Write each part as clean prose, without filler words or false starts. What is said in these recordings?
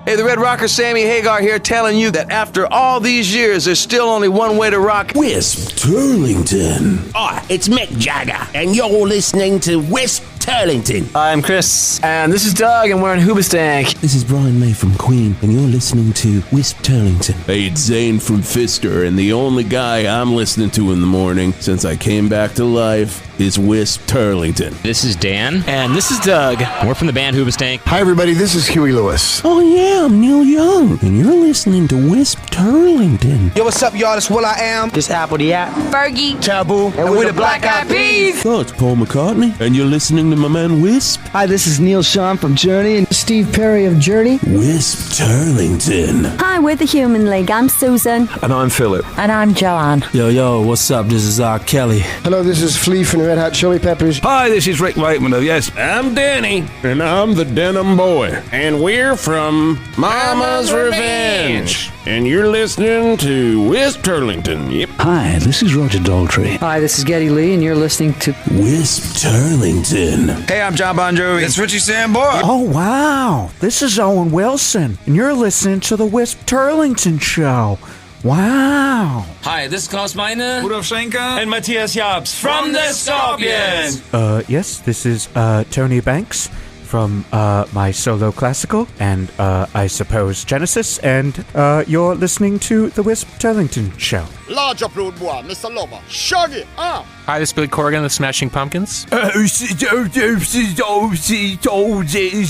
Hey, the Red Rocker Sammy Hagar here telling you that after all these years, there's still only one way to rock. Whisp Turlington. Hi, it's Mick Jagger, and you're listening to Whisp Turlington. Hi, I'm Chris. And this is Doug, and we're in Hoobastank. This is Brian May from Queen, and you're listening to Whisp Turlington. Hey, it's Zane from Fister, and the only guy I'm listening to in the morning since I came back to life is Whisp Turlington. This is Dan. And this is Doug. We're from the band Hoobastank. Hi, everybody. This is Huey Lewis. Oh, yeah, I'm Neil Young, and you're listening to Whisp Turlington. Yo, what's up, y'all? This Will I Am. This Apple the App. Fergie. Taboo. And we're the Black Eyed Peas. Oh, it's Paul McCartney, and you're listening to my man Wisp. Hi, this is Neil Sean from Journey and Steve Perry of Journey. Wisp Turlington. Hi, we're the Human League. I'm Susan. And I'm Philip. And I'm Joanne. Yo, what's up? This is R. Kelly. Hello, this is Flea from the Red Hot Chili Peppers. Hi, this is Rick Wakeman of Yes. I'm Danny, and I'm the Denim Boy, and we're from Mama's Revenge. And you're listening to Wisp Turlington. Yep. Hi, this is Roger Daltrey. Hi, this is Geddy Lee, and you're listening to Wisp Turlington. Hey, I'm John Bon Jovi. It's Richie Sambora. Oh, wow. This is Owen Wilson, and you're listening to the Whisp Turlington Show. Wow. Hi, this is Klaus Meine. Rudolf Schenker. And Matthias Jabs from the Scorpions. Yes, this is Tony Banks from my solo classical and I suppose Genesis, and you're listening to the Whisp Turlington Show. Large upload boy, Mr. Lover. Shaggy, Hi, this is Billy Corgan of the Smashing Pumpkins.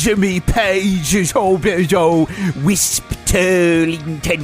Jimmy Page, Whisp Turlington.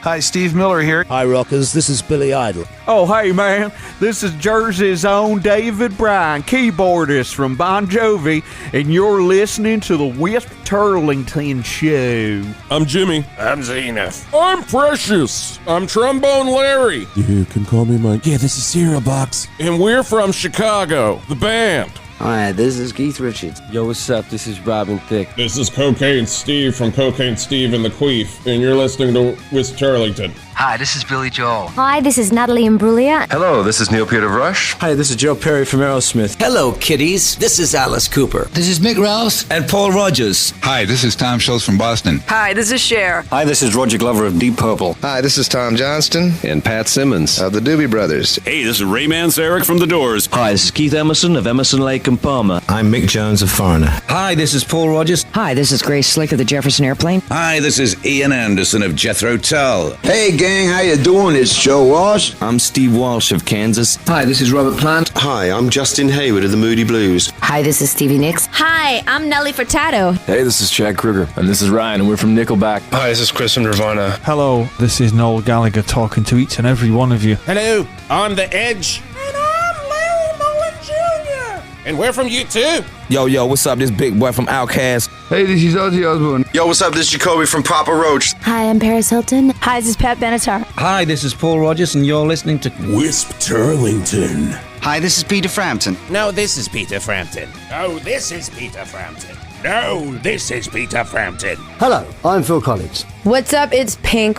Hi, Steve Miller here. Hi, rockers. This is Billy Idol. Oh, hey, man. This is Jersey's own David Bryan, keyboardist from Bon Jovi, and you're listening to the Whisp Turlington Show. I'm Jimmy. I'm Zenith. I'm Precious. I'm Trombone Larry. You can call me Mike. Yeah, this is Cereal Box. And we're from Chicago, the band. Hi, this is Keith Richards. Yo, what's up? This is Robin Thicke. This is Cocaine Steve from Cocaine Steve and the Queef, and you're listening to Wisp Turlington. Hi, this is Billy Joel. Hi, this is Natalie Imbruglia. Hello, this is Neil Peter Rush. Hi, this is Joe Perry from Aerosmith. Hello, kiddies. This is Alice Cooper. This is Mick Rouse. And Paul Rogers. Hi, this is Tom Schultz from Boston. Hi, this is Cher. Hi, this is Roger Glover of Deep Purple. Hi, this is Tom Johnston. And Pat Simmons of the Doobie Brothers. Hey, this is Ray Manzarek from The Doors. Hi, this is Keith Emerson of Emerson, Lake and Palmer. I'm Mick Jones of Foreigner. Hi, this is Paul Rogers. Hi, this is Grace Slick of the Jefferson Airplane. Hi, this is Ian Anderson of Jethro Tull. Hey, gang, how you doing? It's Joe Walsh. I'm Steve Walsh of Kansas. Hi, this is Robert Plant. Hi, I'm Justin Hayward of the Moody Blues. Hi, this is Stevie Nicks. Hi, I'm Nelly Furtado. Hey, this is Chad Kruger. And this is Ryan, and we're from Nickelback. Hi, this is Chris from Nirvana. Hello, this is Noel Gallagher talking to each and every one of you. Hello, I'm The Edge. And I'm Larry Mullen Jr. And we're from U2. Yo, what's up? This Big Boy from Outkast. Hey, this is Ozzy Osbourne. Yo, what's up? This is Jacoby from Papa Roach. Hi, I'm Paris Hilton. Hi, this is Pat Benatar. Hi, this is Paul Rogers, and you're listening to Wisp Turlington. Hi, this is Peter Frampton. No, this is Peter Frampton. No, this is Peter Frampton. No, this is Peter Frampton. Hello, I'm Phil Collins. What's up? It's Pink.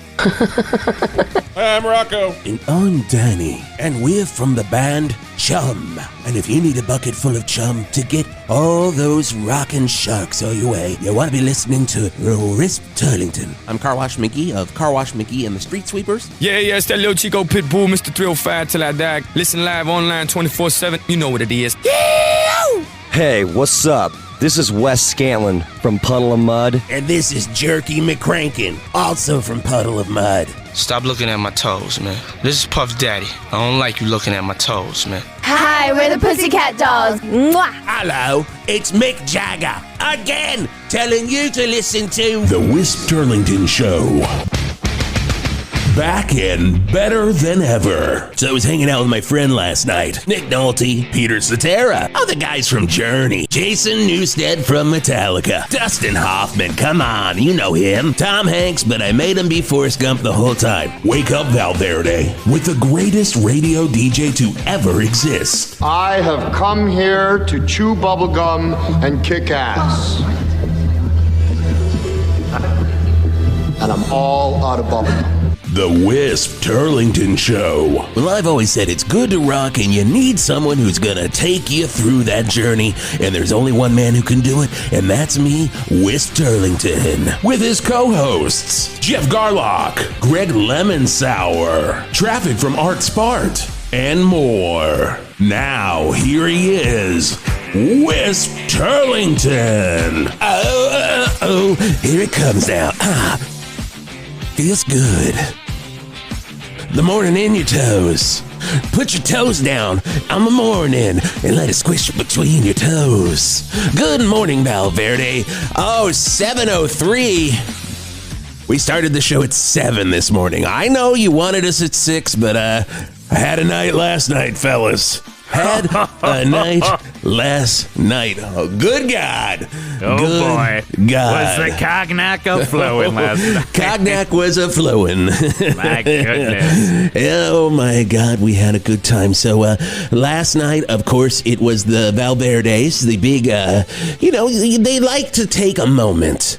I'm Rocco. And I'm Danny. And we're from the band Chum. And if you need a bucket full of chum to get all those rockin' sharks on your way, you want to be listening to Wisp Turlington. I'm Car Wash McGee of Car Wash McGee and the Street Sweepers. Yeah, it's that little Chico Pitbull, Mr. 305 till I die. Listen live online 24/7. You know what it is. Yeah! Hey, what's up? This is Wes Scantlin from Puddle of Mud. And this is Jerky McCrankin, also from Puddle of Mud. Stop looking at my toes, man. This is Puff Daddy. I don't like you looking at my toes, man. Hi, we're the Pussycat Dolls. Mwah. Hello, it's Mick Jagger. Again, telling you to listen to The Whisp Turlington Show. Back and better than ever. So I was hanging out with my friend last night. Nick Nolte, Peter Cetera, other guys from Journey, Jason Newsted from Metallica, Dustin Hoffman, come on, you know him, Tom Hanks, but I made him be Forrest Gump the whole time. Wake up, Val Verde, with the greatest radio DJ to ever exist. I have come here to chew bubblegum and kick ass. And I'm all out of bubblegum. The Whisp Turlington Show. Well, I've always said it's good to rock and you need someone who's gonna take you through that journey, and there's only one man who can do it, and that's me, Whisp Turlington, with his co-hosts, Jeff Garlock, Greg Lemonsour, Traffic from Art Spart, and more. Now, here he is, Whisp Turlington. Oh, here it comes now. Feels good. The morning in your toes. Put your toes down on the morning and let it squish between your toes. Good morning, Val Verde. Oh, 7:03. We started the show at 7 this morning. I know you wanted us at 6, but I had a night last night, fellas. Had a night last night. Oh, good God. Oh, good boy. God. Was the cognac a-flowing last night? Cognac was a-flowing. My goodness. Oh, my God. We had a good time. So, last night, of course, it was the Val Verdes, the big, they like to take a moment.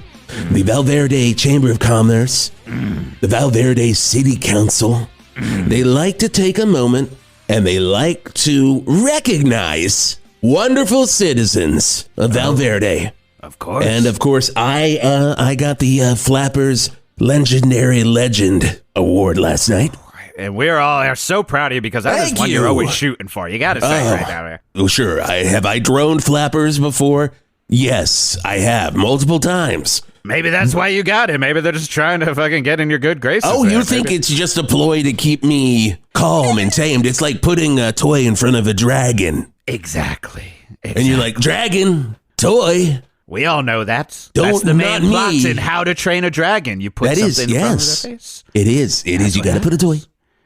The Val Verde Chamber of Commerce, the Val Verde City Council, they like to take a moment and they like to recognize wonderful citizens of Val Verde. Of course. And of course, I got the Flappers Legendary Legend Award last night. And we are so proud of you because that is one you're always shooting for. You got to say right down there. Oh, sure. Have I droned Flappers before? Yes, I have. Multiple times. Maybe that's why you got it. Maybe they're just trying to fucking get in your good graces. Oh, you think it's just a ploy to keep me calm and tamed? It's like putting a toy in front of a dragon. Exactly. And you're like, dragon, toy. We all know that. That's the main plot in How to Train a Dragon. You put something in front of their face. It is. It is. You got to put a toy.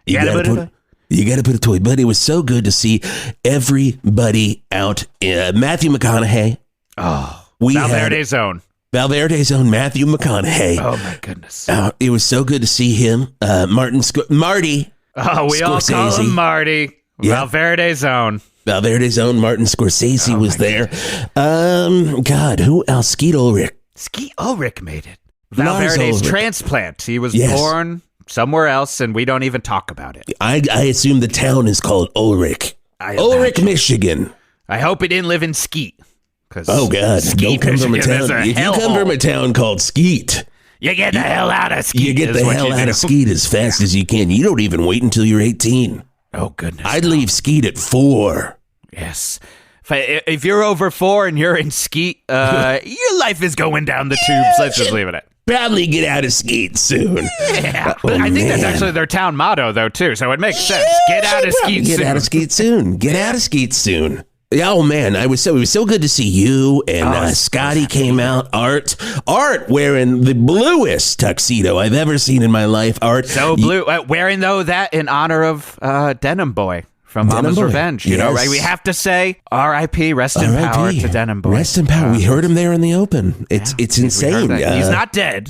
You got to put a toy. But it was so good to see everybody out. Matthew McConaughey. Oh, Val Verde's own. Val Verde's own Matthew McConaughey. Oh, my goodness. It was so good to see him. Marty. Oh, we all call him Marty. Yeah. Val Verde's own. Val Verde's own Martin Scorsese was there. God, who else? Skeet Ulrich. Skeet Ulrich made it. Val Verde's transplant. He was born somewhere else, and we don't even talk about it. I assume the town is called Ulrich. Ulrich, Michigan. I hope he didn't live in Skeet. Oh, God. Don't come from a town. If you come from a town called Skeet, you get the hell out of Skeet. You get the hell out of Skeet as fast as you can. You don't even wait until you're 18. Oh, goodness. I'd leave Skeet at 4. Yes. If you're over 4 and you're in Skeet, your life is going down the tubes. Let's just leave it at. Probably get out of Skeet soon. Yeah, but I think that's actually their town motto, though, too. So it makes sense. Get out of Skeet soon. Get out of Skeet soon. Get out of Skeet soon. Oh, man, it was so good to see you, and Scotty came out. Art wearing the bluest tuxedo I've ever seen in my life. Art. So blue. Wearing, though, that in honor of Denim Boy from Mama's Revenge. You know, right? We have to say R.I.P., rest in power to Denim Boy. Rest in power. We heard him there in the open. It's insane. He's not dead.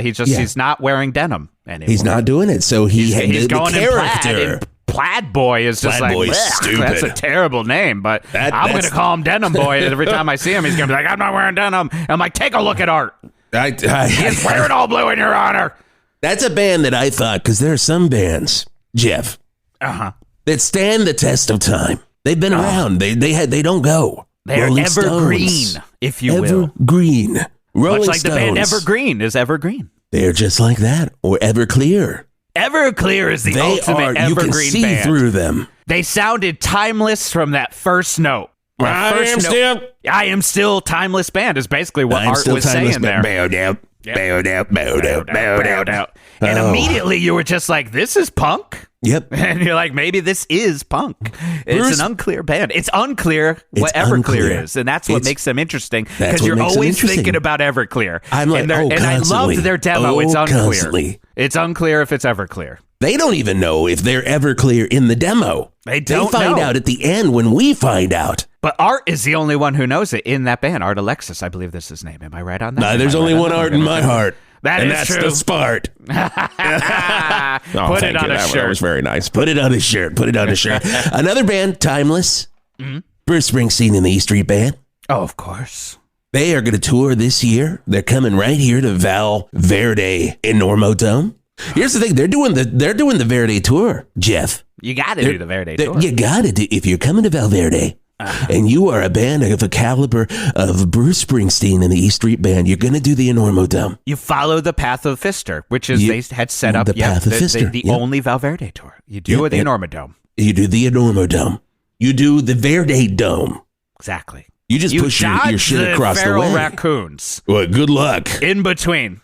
He's not wearing denim anymore. He's not doing it, so he's going in plaid. Plaid Boy is just stupid. That's a terrible name, but I'm going to call him Denim Boy. Every time I see him, he's going to be like, I'm not wearing denim. I'm like, take a look at Art. He's wearing all blue in your honor. That's a band that I thought, because there are some bands, Jeff, that stand the test of time. They've been around. They don't go. They're evergreen, if you will. Evergreen. Much like the band Evergreen is evergreen. They're just like that, or Everclear. Everclear is the ultimate evergreen band. You can see through them. They sounded timeless from that first note. I am still timeless band is basically what Art was saying there. And immediately you were just like, this is punk? Yep. And you're like, maybe this is punk. It's an unclear band. It's unclear what Everclear is. And that's what makes them interesting. Because you're always thinking about Everclear. I'm like, and I loved their demo. It's unclear. Constantly. It's unclear if it's Everclear. They don't even know if they're Everclear in the demo. They don't know. They find out at the end when we find out. But Art is the only one who knows it in that band. Art Alexis, I believe that's his name. Am I right on that? No, there's only one Art in my heart. That's true. The Spart. Put it on a shirt. That was very nice. Put it on a shirt. Another band, Timeless. Bruce Springsteen and the E Street Band. Oh, of course. They are going to tour this year. They're coming right here to Val Verde in Normo Dome. Here's the thing: they're doing the Verde tour, Jeff. You got to do the Verde tour. You got to do if you're coming to Val Verde. And you are a band of the caliber of Bruce Springsteen and the E Street Band. You're going to do the Enormo Dome. You follow the path of Fister, which is they had set up the path of Fister. The only Val Verde tour. You do the Enormo Dome. You do the Enormo Dome. You do the Verde Dome. Exactly. You just push your shit across the way. Feral raccoons. Well, good luck. In between.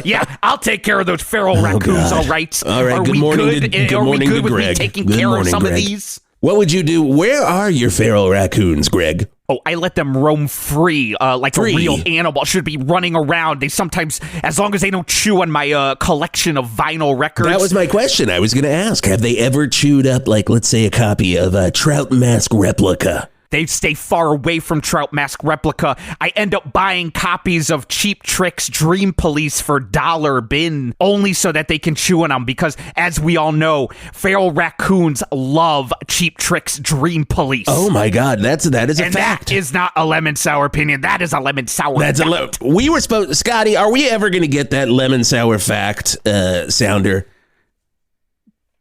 Yeah, I'll take care of those feral raccoons, God. all right? All right, Are good we morning good? to Are we good to with Greg. me taking Good care morning, of some Greg. of these? What would you do? Where are your feral raccoons, Greg? Oh, I let them roam free, like a real animal. Should be running around. They sometimes, as long as they don't chew on my collection of vinyl records. That was my question. I was going to ask, have they ever chewed up, like, let's say, a copy of a Trout Mask Replica? They stay far away from Trout Mask Replica. I end up buying copies of Cheap Trick's Dream Police for $1 bin, only so that they can chew on them, because, as we all know, feral raccoons love Cheap Trick's Dream Police. Oh my God, that is a fact. That is not a lemon sour opinion. That is a lemon sour fact. We were supposed, Scotty, are we ever going to get that lemon sour fact sounder?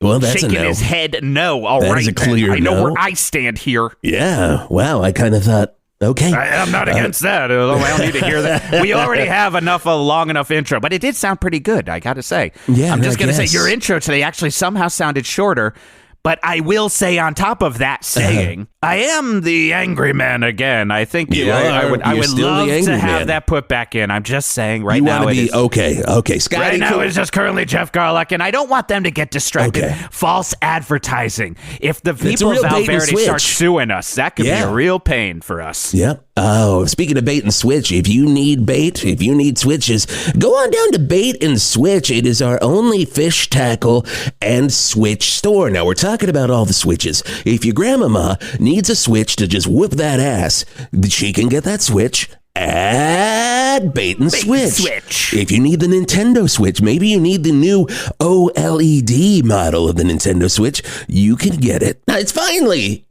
Well, that's shaking a no. his head no. All that right, is a clear I know no. where I stand here. Yeah. Wow. I kind of thought, okay. I'm not against that. Although I don't need to hear that. We already have a long enough intro, but it did sound pretty good, I got to say. Yeah, I'm just going to say guess. your intro today actually somehow sounded shorter. But I will say, on top of that saying, I am the angry man again. I think I would love to have that put back in. I'm just saying right now it is. Okay. Scotty, right now it's just currently Jeff Garlock, and I don't want them to get distracted. Okay. False advertising. If the It's a people real of Val bait and Verde start switch. suing us, that could be a real pain for us. Yep. Oh, speaking of bait and switch, if you need bait, if you need switches, go on down to Bait and Switch. It is our only fish tackle and switch store. Now, we're talking about all the switches. If your grandmama needs a switch to just whoop that ass, she can get that switch at Bait and Switch. If you need the Nintendo Switch, maybe you need the new OLED model of the Nintendo Switch, you can get it. Now, it's finally,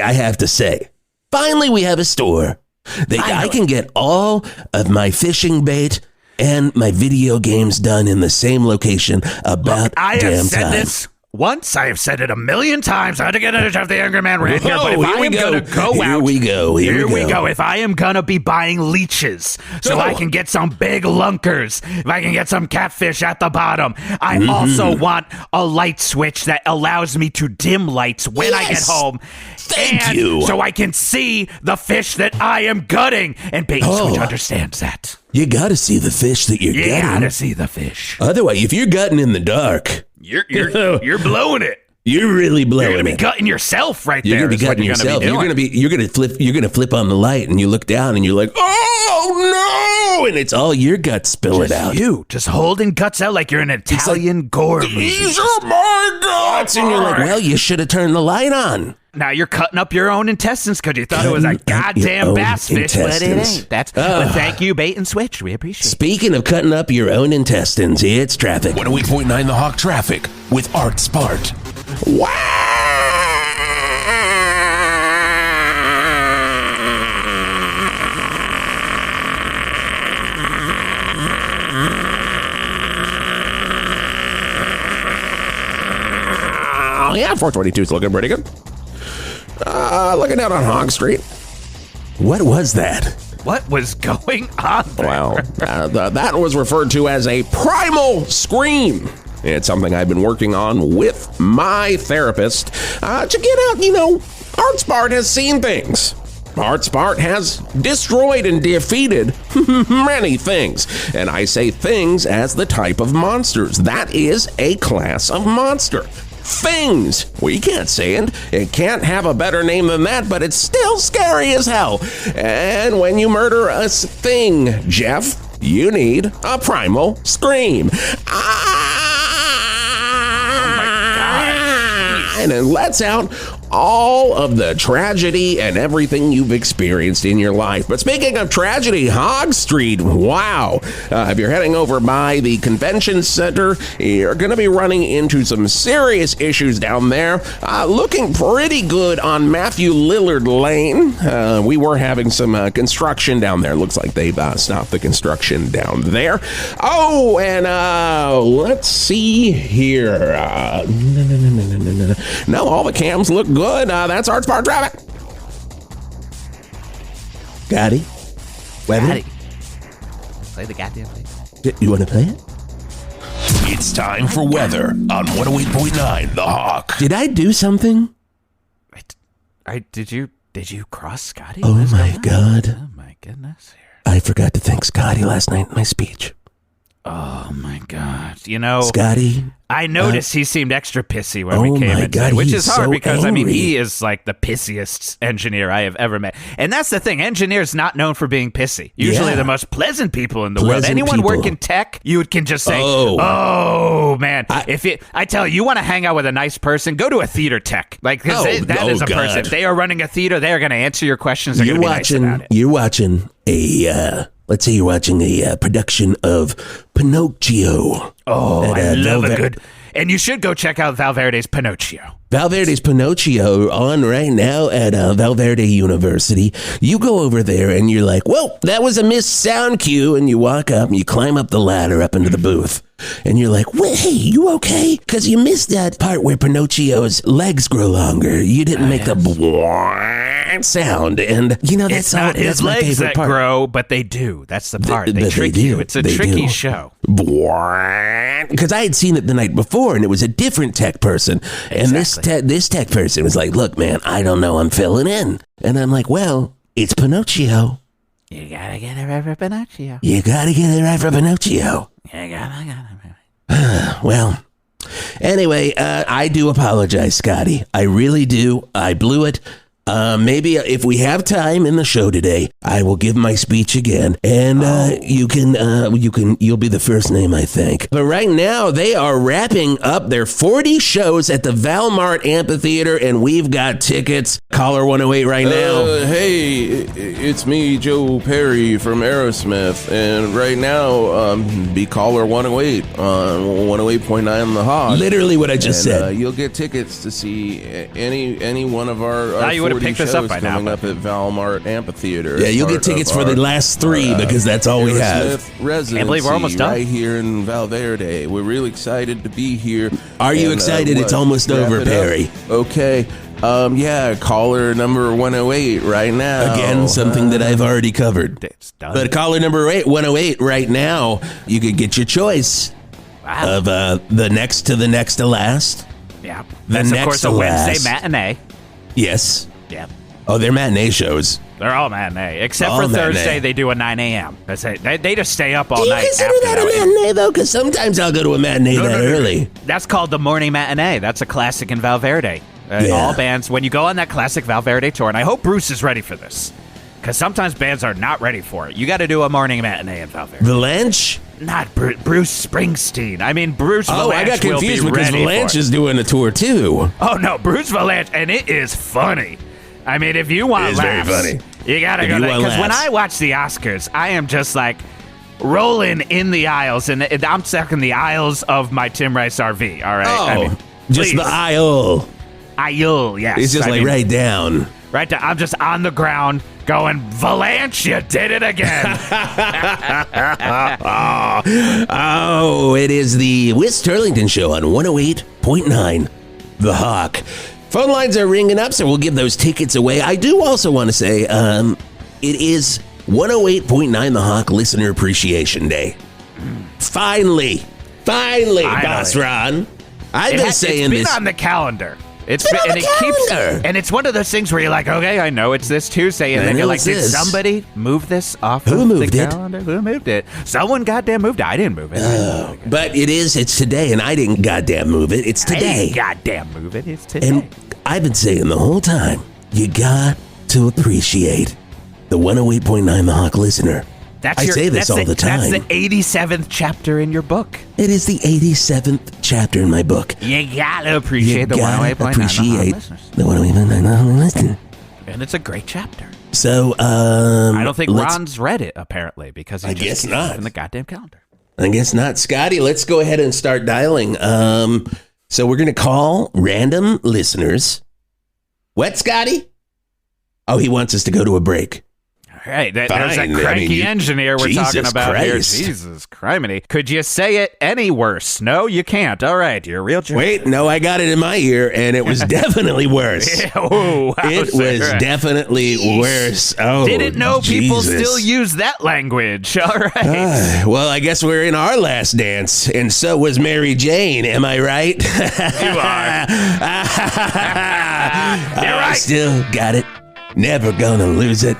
I have to say, finally we have a store. I can get all of my fishing bait and my video games done in the same location about I have damn said time. this once. I have said it 1,000,000 times. I had to get into the Angry Man rant here, but if I am going to go out... Here we go. If I am going to be buying leeches so I can get some big lunkers, if I can get some catfish at the bottom, I also want a light switch that allows me to dim lights when I get home. Thank you. So I can see the fish that I am gutting. And Bait and Switch understands that. You got to see the fish that you're gutting. You got to see the fish. Otherwise, if you're gutting in the dark... You're blowing it. You're really blowing it. You're gonna be gutting yourself right You're there. gonna be gutting yourself. You're gonna flip on the light, and you look down, and you're like, oh no! And it's all your guts spilling out. You just holding guts out like you're an Italian gore movie. These are my guts, and you're like, well, you should have turned the light on. Now you're cutting up your own intestines because you thought it was a goddamn bass fish, but it ain't. But thank you, Bait and Switch. We appreciate it. Speaking of cutting up your own intestines, it's traffic. 108.9 The Hawk traffic with Art Spart. Yeah, 422 is looking pretty good. Looking out on Hog Street. What was that? What was going on there? Well, that was referred to as a primal scream. It's something I've been working on with my therapist to get out, Art Spart has seen things. Art Spart has destroyed and defeated many things. And I say things as the type of monsters. That is a class of monster. Things. We can't say it. It can't have a better name than that, but it's still scary as hell. And when you murder a thing, Jeff, you need a primal scream. And it lets out all of the tragedy and everything you've experienced in your life. But speaking of tragedy, Hog Street, wow. If you're heading over by the convention center, you're going to be running into some serious issues down there. Looking pretty good on Matthew Lillard Lane. We were having some construction down there. Looks like they've stopped the construction down there. Oh, and let's see here. No, all the cams look good. That's Arts Bar traffic. Scotty? Scotty. Play the goddamn thing. You want to play it? It's time for weather on 108.9 The Hawk. Did I do something? Did you cross Scotty? Oh my God. Oh my goodness. I forgot to thank Scotty last night in my speech. Oh my God. You know, Scotty, I noticed he seemed extra pissy when we came in, God, which is hard so because, angry. I mean, he is like the pissiest engineer I have ever met. And that's the thing. Engineers not known for being pissy. Usually the most pleasant people in the world. Anyone working tech, you can just say, oh man. I tell you want to hang out with a nice person, go to a theater tech. Like, because that is a person. If they are running a theater, they are going to answer your questions. They're going to be nice about it. You're watching let's say you're watching a production of Pinocchio. Oh, I love a good... And you should go check out Val Verde's Pinocchio. Val Verde's Pinocchio on right now at Val Verde University. You go over there and you're like, whoa, that was a missed sound cue. And you walk up and you climb up the ladder up into the booth. And you're like, wait, hey, you okay? Because you missed that part where Pinocchio's legs grow longer. You didn't make the sound. And, you know, that's it's not his legs that part. Grow, but they do. That's the part. They trick you. It's a tricky show. Because I had seen it the night before, and it was a different tech person. And this tech person was like, look, man, I don't know. I'm filling in. And I'm like, well, it's Pinocchio. You gotta get it right for Pinocchio. You gotta get it right for Pinocchio. I got it. Well, anyway, I do apologize, Scotty. I really do. I blew it. Maybe if we have time in the show today, I will give my speech again, and you'll be the first name I thank. But right now, they are wrapping up their 40 shows at the Valmart Amphitheater, and we've got tickets. Caller 108 right now. Hey, it's me, Joe Perry from Aerosmith, and right now, be caller 108 on 108.9 The Hawk. Literally what I just said. You'll get tickets to see any one of our you would have picked this up by now. Coming up at Valmart Amphitheater. Yeah, you'll get tickets for the last three because that's all we have. Can't believe we're almost done. Right here in Val Verde. We're really excited to be here. Are you excited? It's almost over, Perry. Okay. Yeah, caller number 108 right now. Again, something that I've already covered. It's done. But caller number 108 right now, you could get your choice of the next to the next to last. Yeah. That's, of course, a Wednesday matinee. Yes. Yeah. Oh, they're matinee shows. They're all matinee. Except for Thursday, they do a 9 a.m. They just stay up all night. Do you consider that a matinee, though? Because sometimes I'll go to a matinee early. That's called the morning matinee. That's a classic in Val Verde. All bands, when you go on that classic Val Verde tour, and I hope Bruce is ready for this, because sometimes bands are not ready for it. You got to do a morning matinee in Val Verde. Valanche? Not Bruce Springsteen. I mean, Bruce Valanche. Oh, I got confused because Valanche is doing a tour, too. Oh, no, Bruce Valanche, and it is funny. I mean, if you want laughs, very funny. You gotta go there. Because when I watch the Oscars, I am just like rolling in the aisles, and I'm stuck in the aisles of my Tim Rice RV. All right, oh, just the aisle. Aisle, yes. It's just right down. Right down. I'm just on the ground going, Valanche, you did it again. Oh, it is the Whisp Turlington Show on 108.9 The Hawk. Phone lines are ringing up, so we'll give those tickets away. I do also want to say it is 108.9 The Hawk Listener Appreciation Day. Finally, Boss Ron. I've been saying this. It's been on the calendar. It's been on the calendar. And it's one of those things where you're like, okay, I know it's this Tuesday. And then you're like, did somebody move this off of the calendar? Who moved it? Someone goddamn moved it. I didn't move it. But it's today, and I didn't goddamn move it. It's today. I didn't goddamn move it. It's today. And I've been saying the whole time, you got to appreciate the 108.9 The Hawk listener I say this all the time. That's the 87th chapter in your book. It is the 87th chapter in my book. You gotta appreciate the 108.9 appreciate listeners. the 108.9 listeners. And it's a great chapter. So, I don't think Ron's read it, apparently, because he guess just not. in the goddamn calendar. I guess not. Scotty, let's go ahead and start dialing. So we're going to call random listeners. What, Scotty? Oh, he wants us to go to a break. All right, there's that cranky engineer we're talking about here. Jesus criminy. Could you say it any worse? No, you can't. All right, you're a real jerk. Wait, no, I got it in my ear, and it was definitely worse. It was definitely worse. Oh, didn't know people still use that language. All right. Well, I guess we're in our last dance, and so was Mary Jane. Am I right? You are. You're right. Still got it. Never gonna lose it.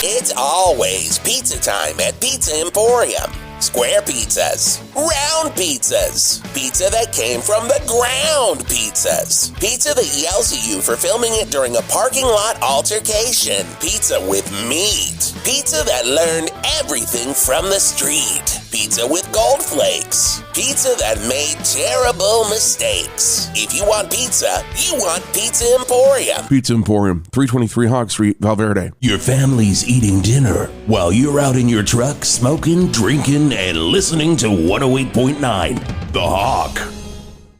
It's always pizza time at Pizza Emporium. Square pizzas, round pizzas, pizza that came from the ground pizzas, pizza that yells at you for filming it during a parking lot altercation, pizza with meat, pizza that learned everything from the street, pizza with gold flakes, pizza that made terrible mistakes. If you want pizza, you want Pizza Emporium. Pizza Emporium, 323 Hog Street, Val Verde. Your family's eating dinner while you're out in your truck smoking, drinking, and listening to 108.9 The Hawk.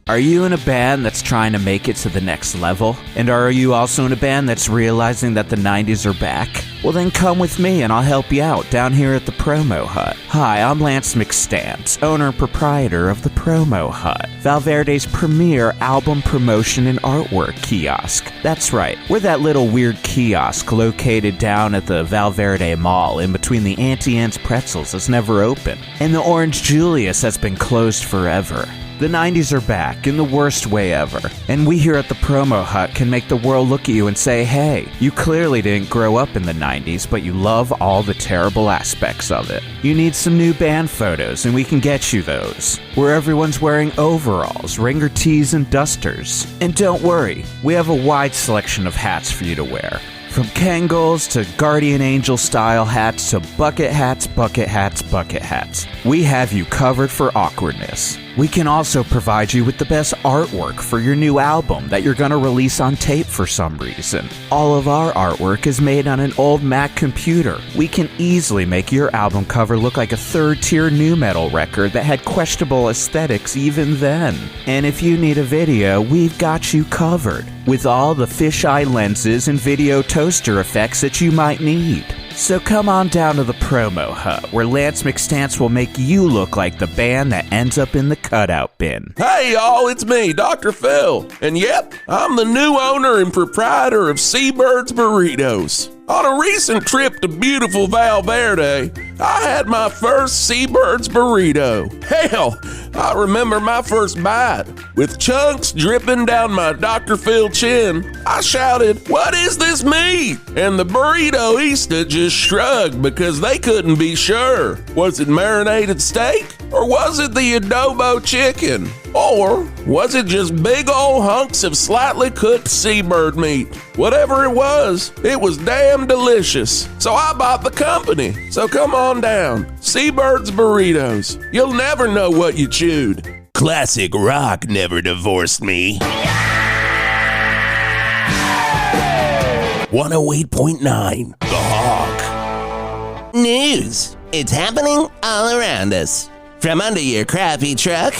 Are you in a band that's trying to make it to the next level? And are you also in a band that's realizing that the 90s are back? Well, then come with me and I'll help you out down here at the Promo Hut. Hi, I'm Lance McStance, owner and proprietor of the Promo Hut, Val Verde's premier album promotion and artwork kiosk. That's right, we're that little weird kiosk located down at the Val Verde Mall in between the Auntie Anne's Pretzels that's never open and the Orange Julius that's been closed forever. The 90s are back in the worst way ever, and we here at the Promo Hut can make the world look at you and say, hey, you clearly didn't grow up in the 90s, but you love all the terrible aspects of it. You need some new band photos, and we can get you those, where everyone's wearing overalls, ringer tees, and dusters. And don't worry, we have a wide selection of hats for you to wear. From Kangol to Guardian Angel style hats to bucket hats, bucket hats, bucket hats. We have you covered for awkwardness. We can also provide you with the best artwork for your new album that you're going to release on tape for some reason. All of our artwork is made on an old Mac computer. We can easily make your album cover look like a third-tier nu metal record that had questionable aesthetics even then. And if you need a video, we've got you covered with all the fisheye lenses and video toaster effects that you might need. So come on down to the Promo Hut, where Lance McStance will make you look like the band that ends up in the cutout bin. Hey y'all, it's me, Dr. Phil. And yep, I'm the new owner and proprietor of Seabird's Burritos. On a recent trip to beautiful Val Verde, I had my first Seabird's burrito. Hell, I remember my first bite. With chunks dripping down my Dr. Phil chin, I shouted, "What is this meat?" And the burritoista just shrugged because they couldn't be sure. Was it marinated steak? Or was it the adobo chicken? Or was it just big old hunks of slightly cooked seabird meat? Whatever it was damn delicious. So I bought the company. So come on down. Seabird's Burritos. You'll never know what you chewed. Classic rock never divorced me. 108.9 The Hawk. News. It's happening all around us. From under your crappy truck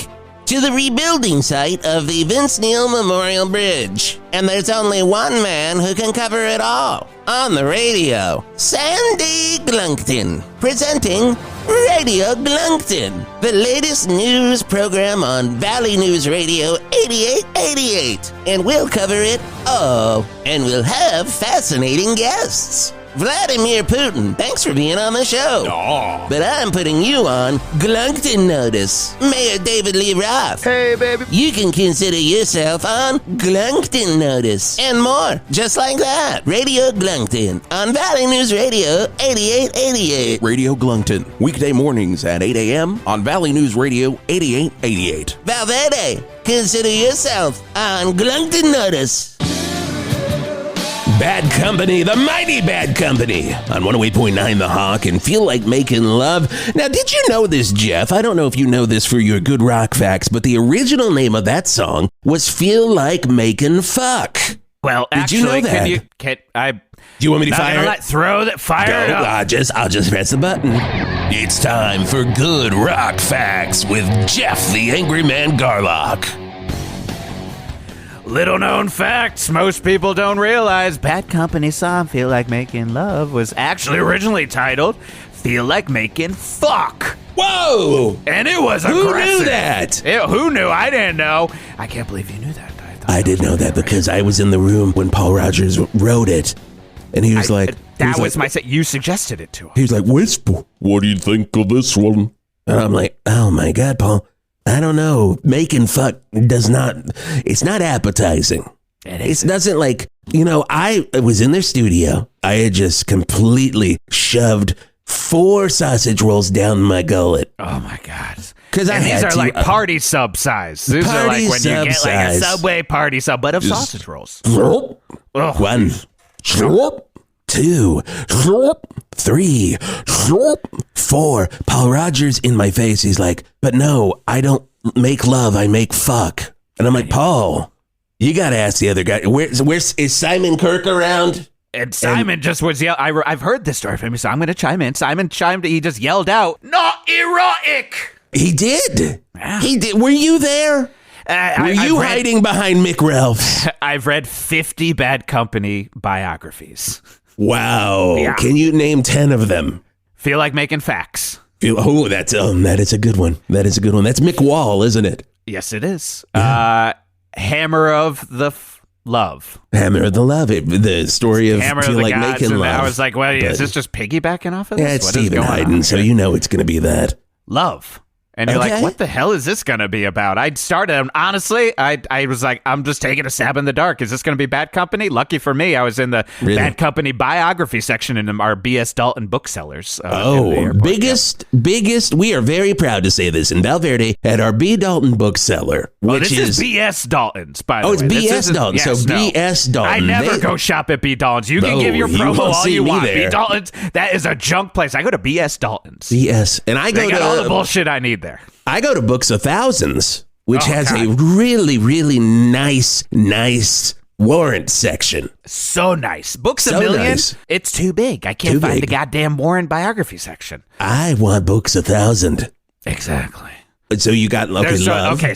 to the rebuilding site of the Vince Neil Memorial Bridge. And there's only one man who can cover it all. On the radio, Sandy Glunkton, presenting Radio Glunkton, the latest news program on Valley News Radio 8888. And we'll cover it all. And we'll have fascinating guests. Vladimir Putin, thanks for being on the show. Oh. But I'm putting you on Glunkton Notice. Mayor David Lee Roth. Hey, baby. You can consider yourself on Glunkton Notice. And more, just like that. Radio Glunkton on Valley News Radio 8888. Radio Glunkton, weekday mornings at 8 a.m. on Valley News Radio 8888. Val Verde, consider yourself on Glunkton Notice. Bad Company, the mighty Bad Company, on 108.9 The Hawk and Feel Like Making Love. Now, did you know this, Jeff? I don't know if you know this for your good rock facts, but the original name of that song was Feel Like Making Fuck. Well, did actually, you know that? Do you want me to fire it? Fire it up. I'll just press the button. It's time for Good Rock Facts with Jeff the Angry Man Garlock. Little known facts most people don't realize. Bad Company song Feel Like Making Love was actually originally titled Feel Like Making Fuck. Whoa! And it was Who aggressive. knew that? Who knew? I didn't know. I can't believe you knew that. I did know that because I was in the room when Paul Rogers wrote it. And he was like... That was my... You suggested it to him. He was like, Whisp, what do you think of this one? And I'm like, oh my God, Paul. I don't know. Making fuck does not... It's not appetizing. It doesn't like... I was in their studio. I had just completely shoved 4 sausage rolls down my gullet. Oh my God. Because these are like party sub size. These are like when you get like a Subway party sub, but of sausage rolls. 1, 2, 3, 4. Paul Rogers in my face. He's like, but no, I don't make love. I make fuck. And I'm like, Paul, you got to ask the other guy. Is Simon Kirk around? And Simon just was yelling. I've heard this story from him, so I'm going to chime in. Simon chimed. He just yelled out, "Not erotic." He did. Yeah. He did. Were you there? Were you hiding behind Mick Ralphs? I've read 50 Bad Company biographies. Wow. Yeah. Can you name 10 of them? Feel Like Making Facts. That is a good one. That is a good one. That's Mick Wall, isn't it? Yes, it is. Yeah. Hammer of the Love. Hammer of the Love. The story of Hammer Feel of the Like Gods, Making and Love. I was like, well, is this just piggybacking off of this? Yeah, it's What is Stephen going Hayden, on so here? you know it's going to be that. Love. And you're like, what the hell is this going to be about? I'd started, and honestly, I was like, I'm just taking a stab in the dark. Is this going to be Bad Company? Lucky for me, I was in the Bad Company biography section in our B.S. Dalton booksellers. Biggest, we are very proud to say this in Val Verde at our B. Dalton bookseller, which this is B.S. Dalton's, by the way. Oh, it's B.S. Dalton, yes, so B.S. Dalton. I never go shop at B. Dalton's. You can give your promo all you want. B. Dalton's, that is a junk place. I go to B.S. Dalton's. B.S. And I go they got all the bullshit I need there. I go to Books of Thousands, which has a really, really nice warrant section. So nice. Books a Million, nice. It's too big. I can't find the goddamn warrant biography section. I want Books 1,000. Exactly. So you got Love.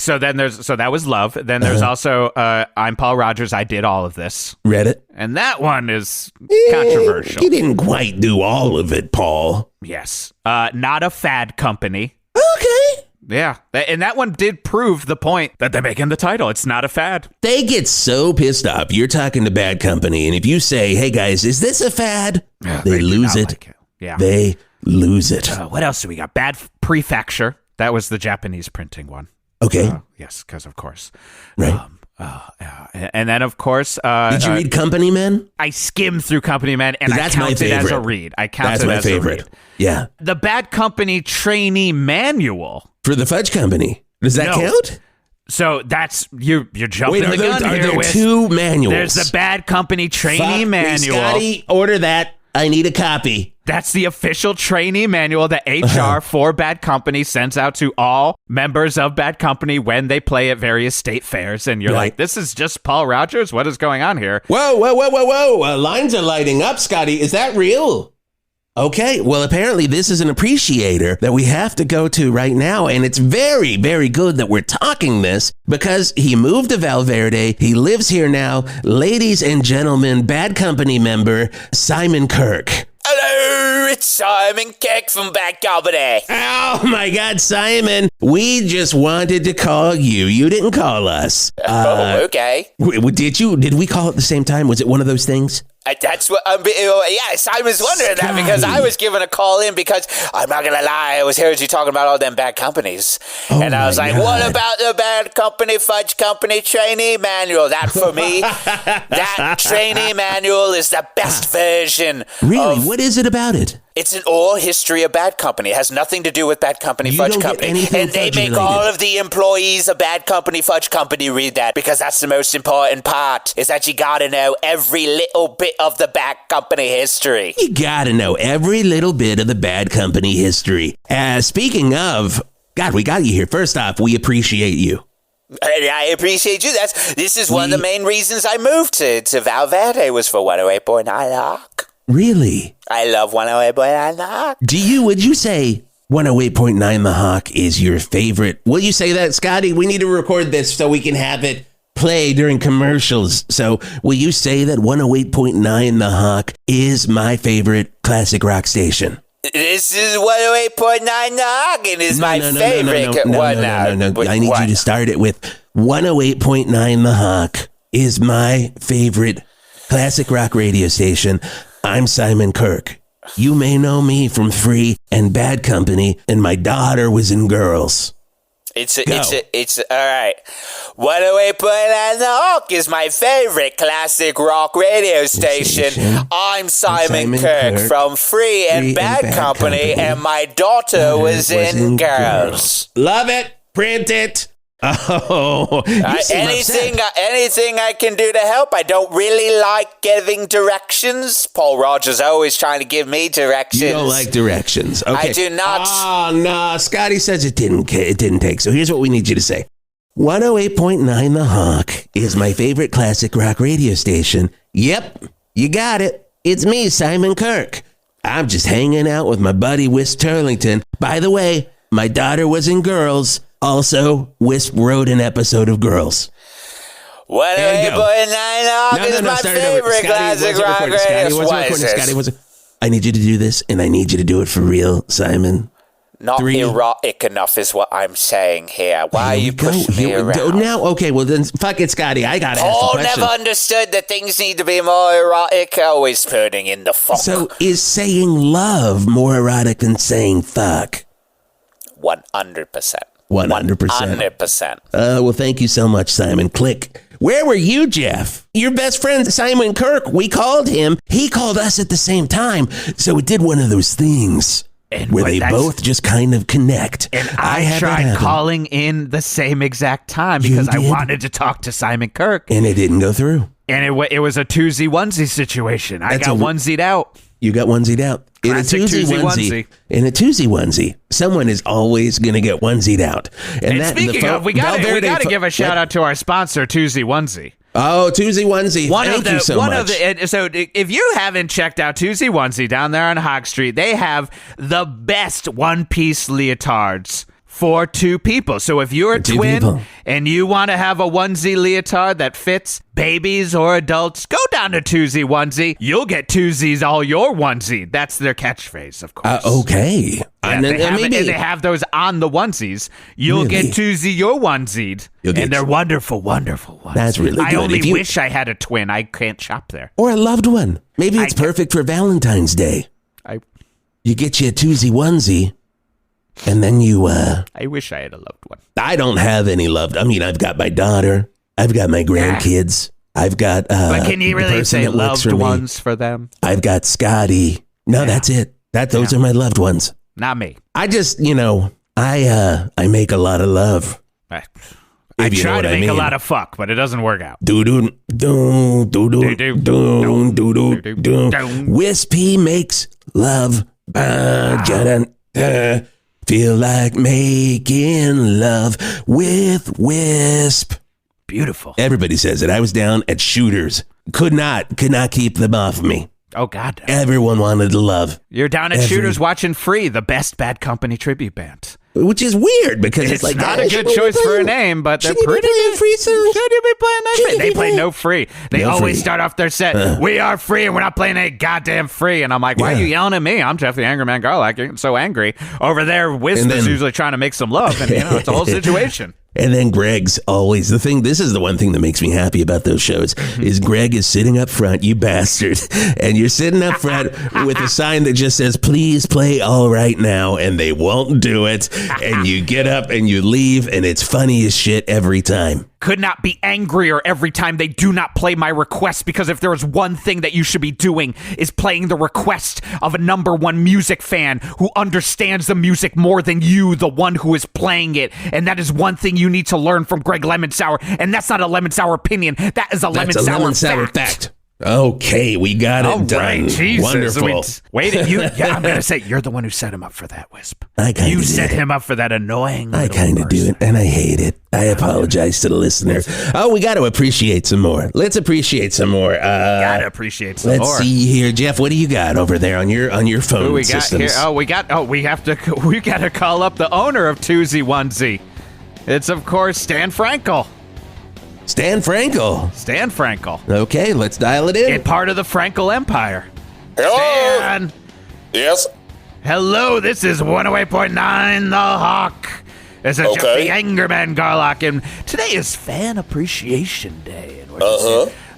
So then that was Love. Then there's also I'm Paul Rogers. I did all of this. Read it. And that one is controversial. You didn't quite do all of it, Paul. Yes. Not a Fad Company. Okay. Yeah, and that one did prove the point that they make in the title. It's not a fad. They get so pissed off. You're talking to Bad Company, and if you say, hey, guys, is this a fad? Yeah, they lose it. Like it. Yeah. They lose it. What else do we got? Bad Prefecture. That was the Japanese printing one. Okay. Yes, because of course. Right. And then, of course... did you read Company Men? I skimmed through Company Men, and I counted it as a read. That's my favorite. Yeah. The Bad Company Trainee Manual. For the Fudge Company. Does that count? So that's... You're jumping the gun here. Are there 2 manuals? There's the Bad Company Trainee Manual. Scotty, order that. I need a copy. That's the official trainee manual that HR for Bad Company sends out to all members of Bad Company when they play at various state fairs. And you're like, this is just Paul Rogers? What is going on here? Whoa. Lines are lighting up, Scotty. Is that real? Okay. Well, apparently this is an appreciator that we have to go to right now. And it's very, very good that we're talking this because he moved to Val Verde. He lives here now. Ladies and gentlemen, Bad Company member Simon Kirk. Hello, it's Simon Kirk from Bad Company. Oh my God, Simon. We just wanted to call you. You didn't call us. Okay. Did we call at the same time? Was it one of those things? That's what I was wondering that because I was given a call in because I'm not gonna lie, I was hearing you talking about all them bad companies, and I was like, what about the Bad Company Fudge Company Trainee Manual? That for me, that trainee manual is the best version. Really? What is it about it? It's an oral history of Bad Company. It has nothing to do with Bad Company Fudge Company. And they make all of the employees of Bad Company Fudge Company read that, because that's the most important part, is that you gotta know every little bit of the Bad Company history. You gotta know every little bit of the Bad Company history. Speaking of, God, we got you here. First off, we appreciate you. I appreciate you. This is one of the main reasons I moved to Val Verde, was for 108.9 Hawk. Really? I love 108.9 Hawk. Would you say 108.9 The Hawk is your favorite? Will you say that, Scotty? We need to record this so we can have it play during commercials. So will you say that 108.9 The Hawk is my favorite classic rock station? This is 108.9 The Hawk, and is my favorite. No. I need you to start it with 108.9 The Hawk is my favorite classic rock radio station. I'm Simon Kirk. You may know me from Free and Bad Company, and my daughter was in Girls. It's all right. 108.9 The Hawk is my favorite classic rock radio station. I'm Simon Kirk from Free and Bad Company, and my daughter was in Girls. Love it. Print it. Oh, anything I can do to help. I don't really like giving directions. Paul Rogers always trying to give me directions. You don't like directions. Okay. I do not. Oh, no. Scotty says it didn't take. So here's what we need you to say. 108.9 The Hawk is my favorite classic rock radio station. Yep, you got it. It's me, Simon Kirk. I'm just hanging out with my buddy Whisp Turlington. By the way, my daughter was in Girls. Also, Whisp wrote an episode of Girls. 108.9 Hawk is my favorite classic rock radio station. I need you to do this, and I need you to do it for real, Simon. Not erotic enough is what I'm saying here. Why are you pushing me around? Now, okay, well then, fuck it, Scotty. I gotta ask the Paul question. never understood that things need to be more erotic. Always putting in the fuck. So, is saying love more erotic than saying fuck? 100%. 100%. Well, thank you so much, Simon. Click. Where were you, Jeff? Your best friend, Simon Kirk, we called him. He called us at the same time. So it did one of those things where they both just kind of connect. And I tried calling in the same exact time because I wanted to talk to Simon Kirk. And it didn't go through. And it was a twosie-onesie situation. I got onesied out. You got onesied out. In a twosie onesie, someone is always going to get onesied out. And speaking of, we got to give a shout out to our sponsor, Twosie Onesie. Oh, Twosie Onesie. Thank you so much. So if you haven't checked out Twosie Onesie down there on Hawk Street, they have the best one-piece leotards for two people. So if you're a twin and you want to have a onesie leotard that fits babies or adults, go down to Twosie Onesie. You'll get twosies all your onesie. That's their catchphrase, of course. Okay. Yeah, they have those on the onesies. You'll get twosie your onesied. And they're wonderful, wonderful onesies. That's really good. I only wish I had a twin. I can't shop there. Or a loved one. Maybe it's perfect for Valentine's Day. You get you a Twosie Onesie. And then you, I wish I had a loved one. I don't have any loved. I mean, I've got my daughter. I've got my grandkids. I've got, but can you really say loved ones for them? I've got Scotty. No, that's it. Those are my loved ones. Not me. I just, I make a lot of love. I try to make a lot of fuck, but it doesn't work out. Wispy makes love. Feel like making love with Wisp. Beautiful. Everybody says it. I was down at Shooters. Could not keep them off me. Oh, God. Everyone wanted to love. You're down at Shooters watching Free, the best Bad Company tribute band. Which is weird because it's like not a good choice for a name, but they're pretty good. Free songs? Should you be playing that free? They play no free. They always start off their set, we are free and we're not playing any goddamn free. And I'm like, why are you yelling at me? I'm Jeff the Angry Man Garlic. You're so angry. Over there, Wisp is usually trying to make some love, and it's a whole situation. And then Greg's always this is the one thing that makes me happy about those shows is Greg is sitting up front, you bastard. And you're sitting up front with a sign that just says, please play All Right Now. And they won't do it. And you get up and you leave and it's funny as shit every time. could not be angrier every time they do not play my request, because if there is one thing that you should be doing is playing the request of a #1 music fan who understands the music more than you, the one who is playing it. And that is one thing you need to learn from Greg Lemon Sour. And that's not a Lemon Sour opinion. That is a Lemon Sour fact. Okay, we got it done. Right, Jesus. Wonderful. I'm going to say you're the one who set him up for that, Wisp. I kind of You set him up for that annoying I kind of do it, and I hate it. I apologize to the listener. Oh, we got to appreciate some more. Let's appreciate some more. Gotta appreciate some let's more. see here, Jeff. What do you got over there on your phone Who we got systems? here? We got to call up the owner of Twosie Onesie. It's, of course, Stan Frankel. Stan Frankel. Stan Frankel. Okay, let's dial it in. Part of the Frankel Empire. Hello. Stan. Yes. Hello, this is 108.9 The Hawk. This is Jeff the Angerman Garlock, and today is Fan Appreciation Day.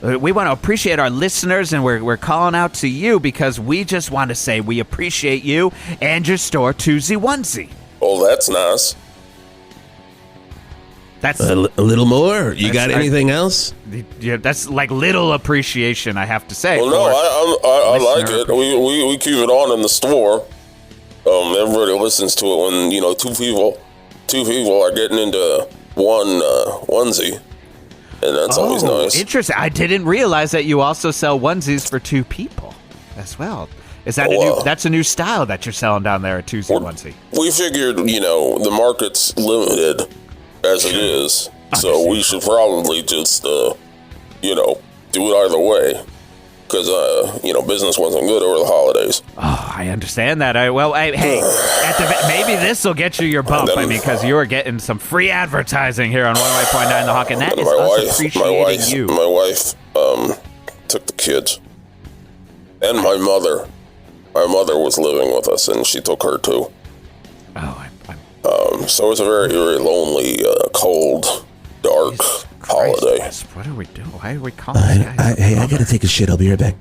We want to appreciate our listeners, and we're calling out to you because we just want to say we appreciate you and your store, Twosie Onesie. Oh, that's nice. That's a little more. You got anything else? Yeah, that's like little appreciation, I have to say. Well, no, I like it. We keep it on in the store. Everybody listens to it when two people are getting into one onesie, and that's always nice. Interesting. I didn't realize that you also sell onesies for two people as well. Is that that's a new style that you're selling down there at Twosie Onesie? We figured, the market's limited as it is, so we should probably just, do it either way, because, business wasn't good over the holidays. Oh, I understand that. Hey, maybe this will get you your bump, because you are getting some free advertising here on 108.9 The Hawk, and that is us appreciating you. My wife took the kids, and my mother. My mother was living with us, and she took her too. So it's a very, very lonely, cold, dark holiday. What are we doing? Why are we calling these guys? Hey, I gotta take a shit. I'll be right back.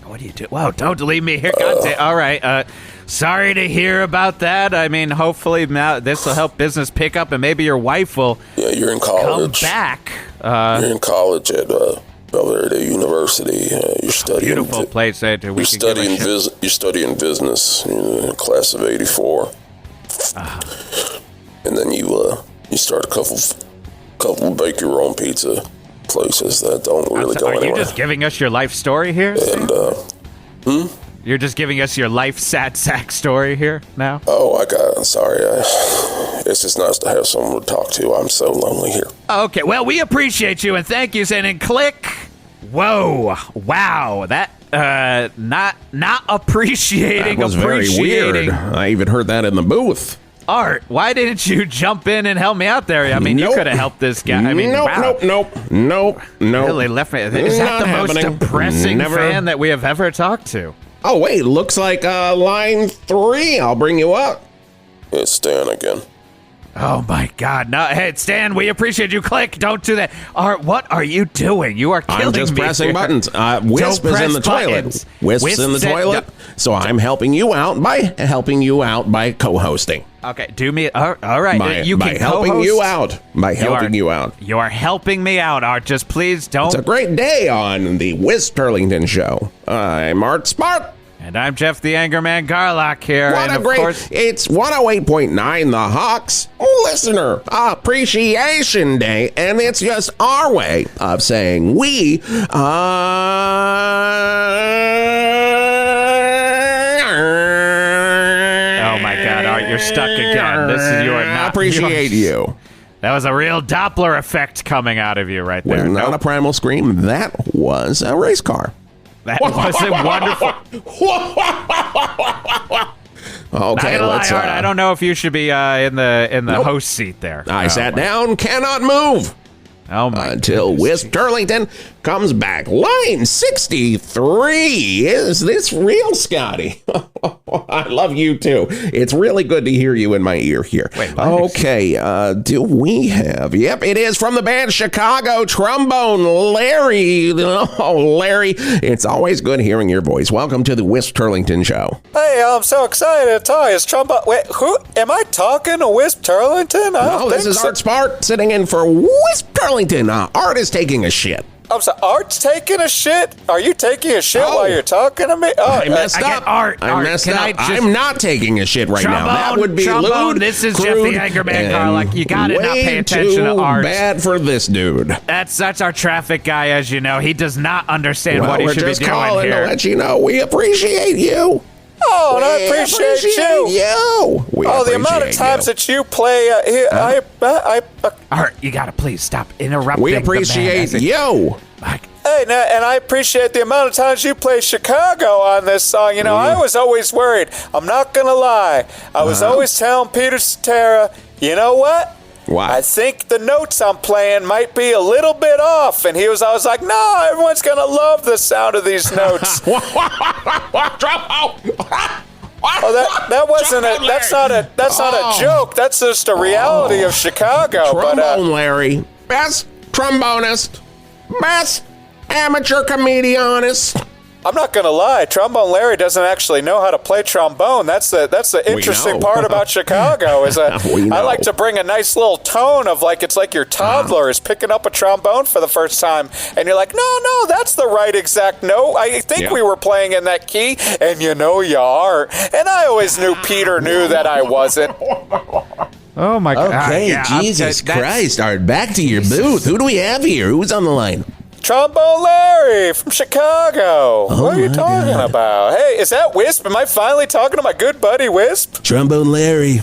What do you do? Wow, don't leave me here. All right. Sorry to hear about that. I mean, hopefully now this will help business pick up, and maybe your wife will you're in college. Come back. You're in college at Val Verde University. You're studying. Beautiful place. You're studying business. You're in a class of 84. And then you start a couple bake your own pizza places that don't really go anywhere. Are you just giving us your life story here? And You're just giving us your life sad sack story here now? Oh, sorry. It's just nice to have someone to talk to. I'm so lonely here. Okay, well, we appreciate you, and thank you, and click. Whoa, wow, that not appreciating. That was very weird. I even heard that in the booth. Art, why didn't you jump in and help me out there? I mean, you could have helped this guy. I mean, Nope. Really left me. Is that the most depressing fan that we have ever talked to? Oh, wait, looks like line 3. I'll bring you up. It's Stan again. Oh, my God. No, hey, Stan, we appreciate you. Click. Don't do that. Art, what are you doing? You are killing me. I'm just pressing buttons. Wisp is in the toilet. Wisp's in the toilet. So I'm helping you out by co-hosting. Okay, do me. All right. By helping you out. You are helping me out, Art. Just please don't. It's a great day on the Whisp Turlington Show. I'm Art Smart. And I'm Jeff the Angerman Garlock here. It's 108.9 The Hawks Listener Appreciation Day, and it's just our way of saying we Oh my God, Art, you're stuck again. Appreciate you. That was a real Doppler effect coming out of you right there. Was not a primal scream. That was a race car. That was a wonderful. Okay, Art, I don't know if you should be in the host seat there. I sat down, cannot move. Oh my! Until Whisp Turlington comes back. Line 63. Is this real, Scotty? I love you too. It's really good to hear you in my ear here. Okay, do we have? Yep, it is from the band Chicago Trombone, Larry. Oh, Larry, it's always good hearing your voice. Welcome to the Whisp Turlington Show. Hey, I'm so excited to talk. Is Trombone? Wait, who am I talking to? Whisp Turlington? No, this is Art Smart sitting in for Whisp Turlington, Art is taking a shit. I'm sorry, Art's taking a shit? Are you taking a shit while you're talking to me? Oh, I messed up. I messed up. I'm not taking a shit right now. That would be lewd. This is Jeff the Anchorman, Carl. Like, you gotta not pay attention to Art. Bad for this dude. That's our traffic guy, as you know. He does not understand what he should be doing here. We're just calling to let you know we appreciate you. Oh, and I appreciate you. The amount of times that you play, Art, you gotta please stop interrupting. We appreciate you. Hey, and I appreciate the amount of times you play Chicago on this song. You know, I was always worried. I'm not gonna lie. I was always telling Peter Cetera, you know what? I think the notes I'm playing might be a little bit off. And I was like, no, everyone's going to love the sound of these notes. That wasn't that's not a joke. That's just a reality of Chicago. Trombone Larry, best trombonist, best amateur comedianist. I'm not gonna lie, Trombone Larry doesn't actually know how to play trombone. That's the interesting part about Chicago is that I like to bring a nice little tone of it's like your toddler is picking up a trombone for the first time, and you're like, no, that's the right exact note. I think we were playing in that key, and you know you are. And I always knew Peter knew that I wasn't. Oh my God! Okay, Jesus Christ! Art, back to your booth. Who do we have here? Who's on the line? Trombone Larry from Chicago. What are you talking about? Hey, is that Whisp? Am I finally talking to my good buddy Whisp? Trombone Larry,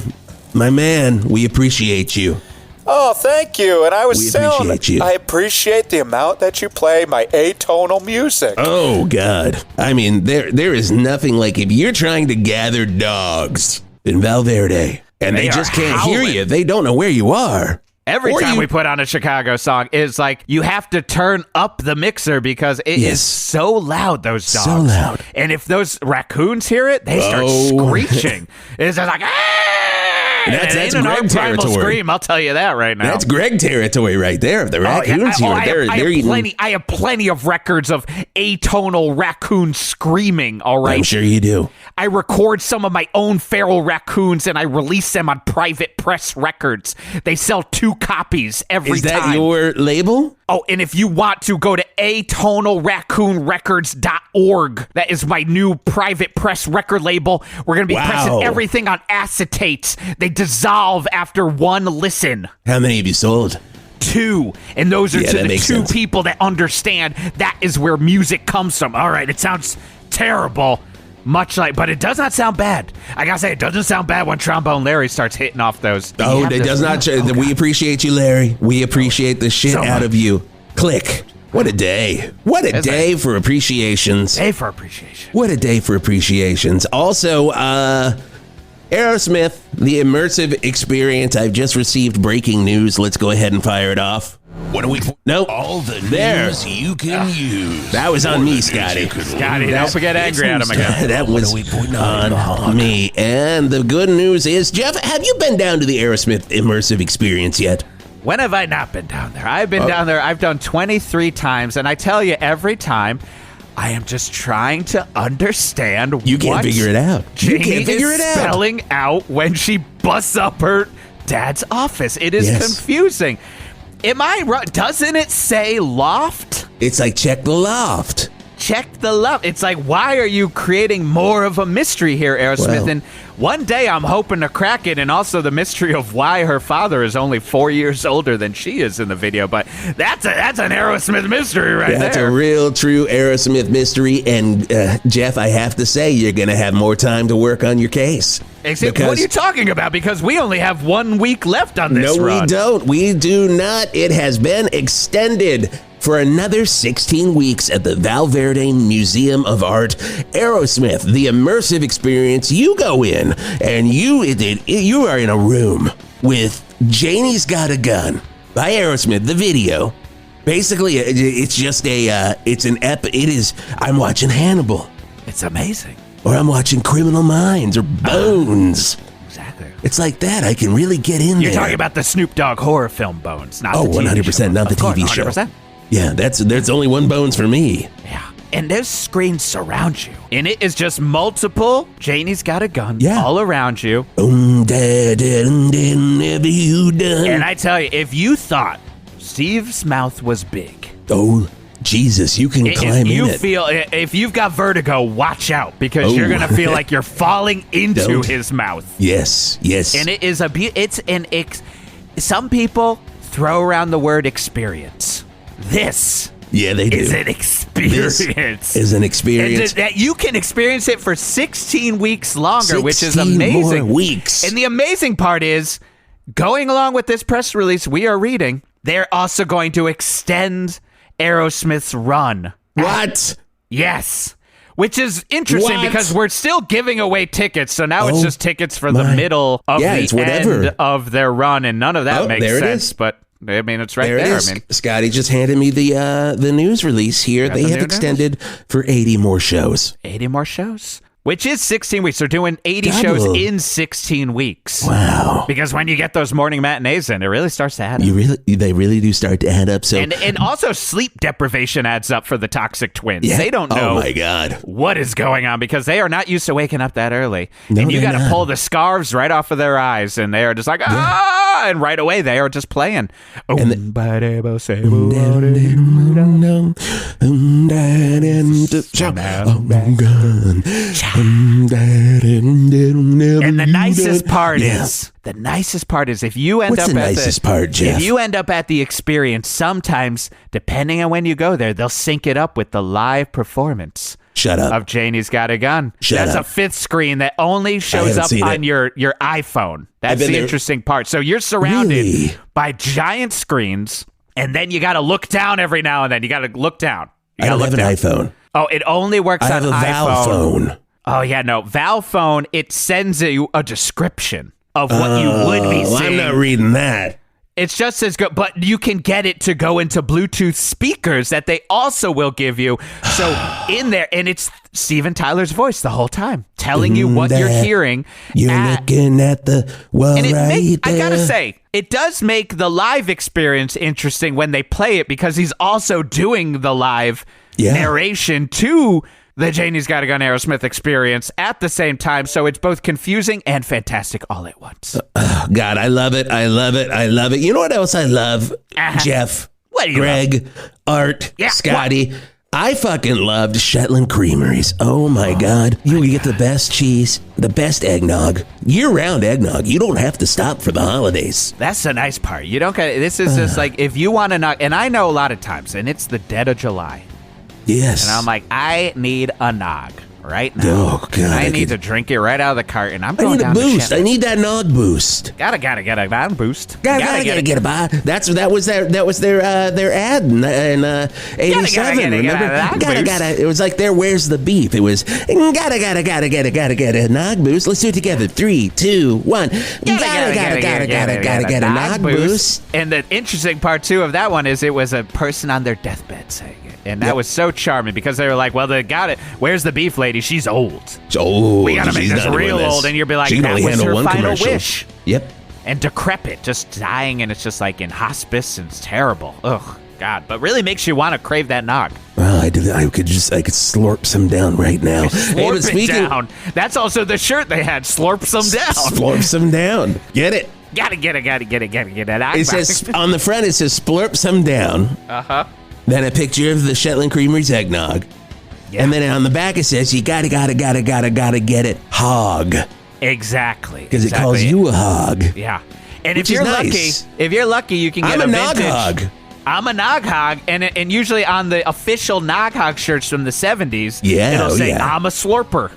my man, we appreciate you. Oh, thank you. And I was saying, you. I appreciate the amount that you play my atonal music. Oh, God. I mean, there is nothing like if you're trying to gather dogs in Val Verde and they just can't hear you. They don't know where you are. Every time we put on a Chicago song, it's like you have to turn up the mixer because it is so loud, those dogs. So loud. And if those raccoons hear it, they start screeching. It's just like, That's Greg territory. Scream, I'll tell you that right now. That's Greg territory right there. If the raccoons hear it, I have plenty of records of atonal raccoon screaming, all right? I'm sure you do. I record some of my own feral raccoons and I release them on Private Press Records. They sell 2 copies every time. Is that your label? Oh, and if you want to go to atonalraccoonrecords.org, that is my new private press record label. We're going to be pressing everything on acetates. They dissolve after 1 listen. How many have you sold? 2, and those are to the 2 people that understand that is where music comes from. All right, it sounds terrible. But it does not sound bad. I gotta say, it doesn't sound bad when Trombone Larry starts hitting off those. Oh, it does not. We appreciate you, Larry. We appreciate the shit out of you. Click. What a day. What a day for appreciations. Day for appreciation. What a day for appreciations. Also, Aerosmith, the immersive experience. I've just received breaking news. Let's go ahead and fire it off. What do we? Nope. All the news you can use. That was on me, Scotty. Scotty, don't forget angry at him again. That was on me. And the good news is, Jeff, have you been down to the Aerosmith immersive experience yet? When have I not been down there? I've been down there. I've done 23 times, and I tell you, every time, I am just trying to understand. You can't figure it out. You can't figure it out. Spelling out when she busts up her dad's office. It is confusing. Am I right? Doesn't it say loft? It's like, check the loft. Check the loft. It's like, why are you creating more of a mystery here, Aerosmith? Well, and one day I'm hoping to crack it, and also the mystery of why her father is only 4 years older than she is in the video. But that's an Aerosmith mystery right there. That's a real, true Aerosmith mystery. And, Jeff, I have to say, you're going to have more time to work on your case. Except, what are you talking about? Because we only have 1 week left on this run. No, we don't. We do not. It has been extended for another 16 weeks at the Val Verde Museum of Art. Aerosmith, the immersive experience. You go in, and you are in a room with Janie's Got a Gun by Aerosmith, the video. Basically, it's just I'm watching Hannibal. It's amazing. Or I'm watching Criminal Minds or Bones. Exactly. It's like that. I can really get in there. You're talking about the Snoop Dogg horror film Bones, not the TV 100%, show. not the TV show. 100%. Yeah, there's only one Bones for me. Yeah. And there's screens surround you. And it is just multiple Janie's Got a Gun all around you. Never you done. And I tell you, if you thought Steve's mouth was big. Oh, Jesus, you can climb in it. If you've got vertigo, watch out, because you're going to feel like you're falling into his mouth. Yes. And it is some people throw around the word experience. This they do. is an experience. This is an experience. And that you can experience it for 16 weeks longer, which is amazing. More weeks. And the amazing part is, going along with this press release we are reading, they're also going to extend Aerosmith's run. What? Yes. Which is interesting because we're still giving away tickets, so now it's just tickets for the middle of the end of their run, and none of that makes sense. But I mean, it's right there. It is. Scotty just handed me the news release here. They have extended for 80 more shows. 80 more shows? Which is 16 weeks. They're doing 80 shows in 16 weeks. Wow. Because when you get those morning matinees in, it really starts to add up. They really do start to add up. So and also sleep deprivation adds up for the Toxic Twins. Yeah. They don't know oh my God. what is going on because they are not used to waking up that early. No, and you got to pull the scarves right off of their eyes, and they are just like, and right away they are just playing. And the nicest part is if you end Jeff? If you end up at the experience, sometimes depending on when you go there, they'll sync it up with the live performance. Shut up. Of Janie's Got a Gun. That's a fifth screen that only shows up on your iPhone. That's the interesting part. So you're surrounded by giant screens, and then you got to look down every now and then. You got to look down. I don't have an iPhone. Oh, it only works on iPhone. I have a Val phone. Oh, yeah, no. Val phone, it sends you a description of what you would be seeing. I'm not reading that. It's just as good, but you can get it to go into Bluetooth speakers that they also will give you. So in there, and it's Steven Tyler's voice the whole time, telling you what you're hearing. You're looking at the I gotta say, it does make the live experience interesting when they play it because he's also doing the live narration to the Janie's Got a Gun Aerosmith experience at the same time, so it's both confusing and fantastic all at once. God, I love it. I love it. I love it. You know what else I love, Jeff, Greg, Art, Scotty? What? I fucking loved Shetland Creameries. Oh my God. You get the best cheese, the best eggnog, year-round eggnog. You don't have to stop for the holidays. That's the nice part. You don't get this is just like if you want to knock, and I know a lot of times, and it's the dead of July. Yes. And I'm like, I need a nog right now. Oh, God. I need to drink it right out of the carton. I'm going down to boost. I need that nog boost. Gotta get a nog boost. Gotta get a buy. That was their ad in 87. Gotta. It was like their Where's the Beef? It was gotta get a nog boost. Let's do it together. 3, 2, 1. Gotta get a nog boost. And the interesting part too of that one is it was a person on their deathbed saying it. And that was so charming because they were like, well, they got it. Where's the beef lady? She's old. We got to make this real old. And you'll be like, that was her final wish. Yep. And decrepit, just dying. And it's just like in hospice. And it's terrible. Ugh, God. But really makes you want to crave that nog. Well, I could slurp some down right now. Slurp it down. That's also the shirt they had. Slurp some down. Slurp some down. Get it. Gotta get it. It says, on the front, it says, splurp some down. Uh-huh. Then a picture of the Shetland Creameries eggnog. Yeah. And then on the back it says, you gotta get it hog. Exactly. Because it calls you a hog. Yeah. And if you're lucky, you can get a vintage. Nog hog. I'm a nog hog. And usually on the official nog hog shirts from the 70s, it'll say, I'm a slurper.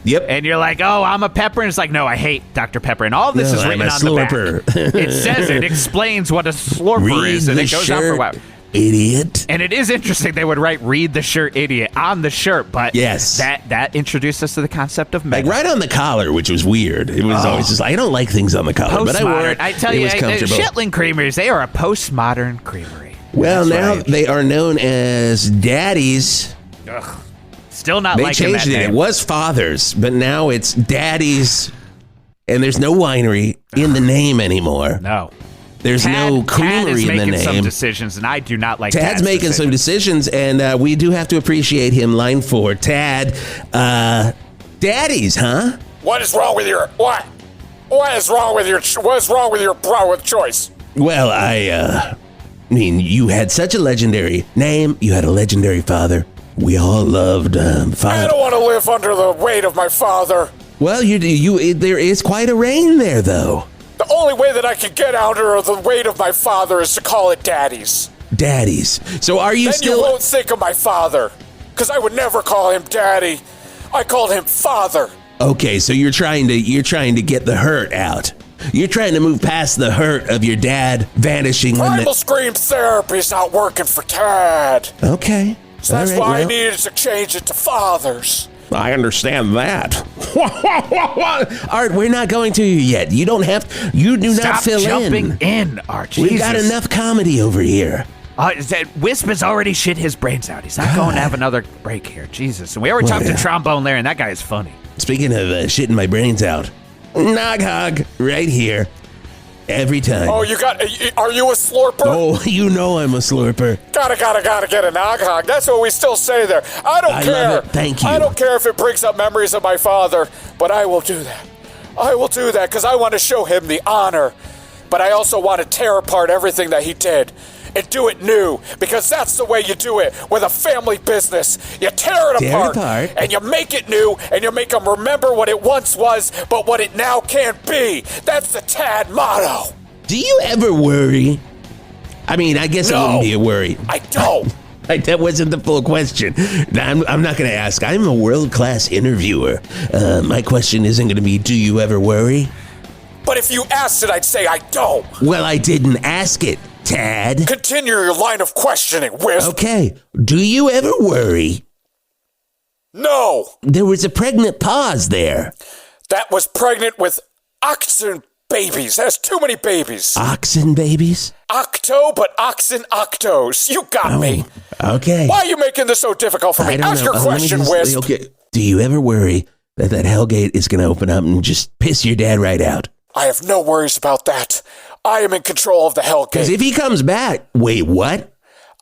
Yep. And you're like, oh, I'm a Pepper. And it's like, no, I hate Dr. Pepper. And all of this is written on the back. It says it explains what a slurper is. And it goes on for a while. Idiot. And it is interesting they would write "read the shirt, idiot" on the shirt, but that introduced us to the concept of meta. Like right on the collar, which was weird. It was always just like, I don't like things on the collar, but I wore it. I tell you, Shetland Creameries, they are a postmodern creamery. Well, now they are known as Daddies. Ugh. Still not liking that name. They changed it. It was Father's, but now it's Daddies, and there's no winery in the name anymore. No. There's no creamery in the name. Tad's making some decisions, and I do not like Tad's making some decisions, and we do have to appreciate him. Line 4, Tad. Daddies, huh? What is wrong with your what? What is wrong with your choice? Well, I mean, you had such a legendary name. You had a legendary father. We all loved father. I don't want to live under the weight of my father. Well, there is quite a reign there, though. The only way that I can get under the weight of my father is to call it daddy's. Daddy's. So are you then still... you won't think of my father, because I would never call him daddy. I called him father. Okay, so you're trying to get the hurt out. You're trying to move past the hurt of your dad vanishing. Primal scream therapy's not working for Tad. Okay. So that's why I needed to change it to fathers. I understand that. Art, we're not going to you yet. You don't have. You do not fill in. Stop jumping in, Art. We got enough comedy over here. Whisp has already shit his brains out. He's not going to have another break here. Jesus. And we already talked to Trombone Larry, and that guy is funny. Speaking of shitting my brains out, Nog Hog right here. Every time. Oh, are you a slurper? Oh, you know I'm a slurper. Gotta get a Nog Hog. That's what we still say there. I don't care. Love it. Thank you. I don't care if it brings up memories of my father, but I will do that. I will do that because I want to show him the honor, but I also want to tear apart everything that he did and do it new, because that's the way you do it with a family business. You tear it apart and you make it new, and you make them remember what it once was, but what it now can't be. That's the Tad motto. Do you ever worry? I mean, I guess it wouldn't be a worry. I don't. That wasn't the full question. I'm not going to ask. I'm a world-class interviewer. My question isn't going to be, do you ever worry? But if you asked it, I'd say I don't. Well, I didn't ask it, Tad. Continue your line of questioning, Wisp. Okay. Do you ever worry? No. There was a pregnant pause there. That was pregnant with oxen babies. That's too many babies. Oxen babies? Octo, but oxen octos. You got me. Okay. Why are you making this so difficult for me? Ask your question, Wisp. Okay. Do you ever worry that Hellgate is going to open up and just piss your dad right out? I have no worries about that. I am in control of the Hellgate. Because if he comes back... Wait, what?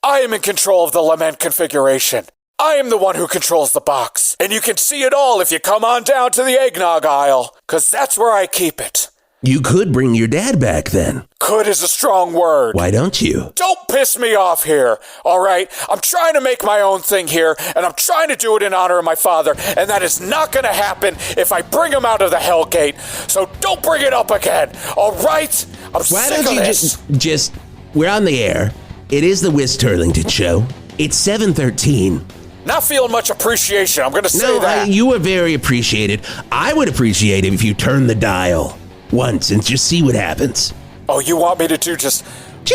I am in control of the lament configuration. I am the one who controls the box. And you can see it all if you come on down to the eggnog aisle, because that's where I keep it. You could bring your dad back then. Could is a strong word. Why don't you? Don't piss me off here, all right? I'm trying to make my own thing here, and I'm trying to do it in honor of my father, and that is not going to happen if I bring him out of the Hellgate. So don't bring it up again, all right? I'm sick of this. Just, we're on the air. It is the Whisp Turlington Show. It's 7:13. Not feeling much appreciation, I'm going to say that. You were very appreciated. I would appreciate it if you turn the dial once and just see what happens. Oh, you want me to do just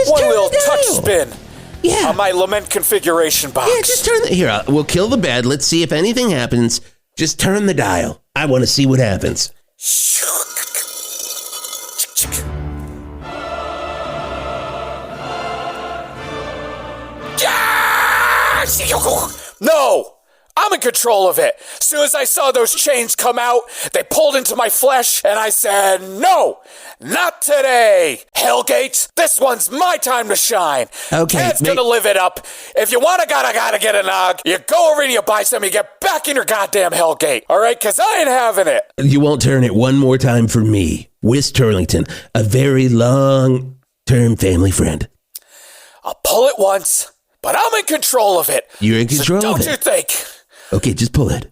one little touch spin on my lament configuration box? Yeah, just turn here, we'll kill the bed. Let's see if anything happens. Just turn the dial. I want to see what happens. No! I'm in control of it. As soon as I saw those chains come out, they pulled into my flesh, and I said, no, not today. Hellgate, this one's my time to shine. Okay. Tad's gonna live it up. If you wanna gotta get a nog, you go over and you buy some, you get back in your goddamn Hellgate. All right, because I ain't having it. You won't turn it one more time for me, Whisp Turlington, a very long-term family friend. I'll pull it once, but I'm in control of it. You're in control of it? Don't you think? Okay, just pull it. Know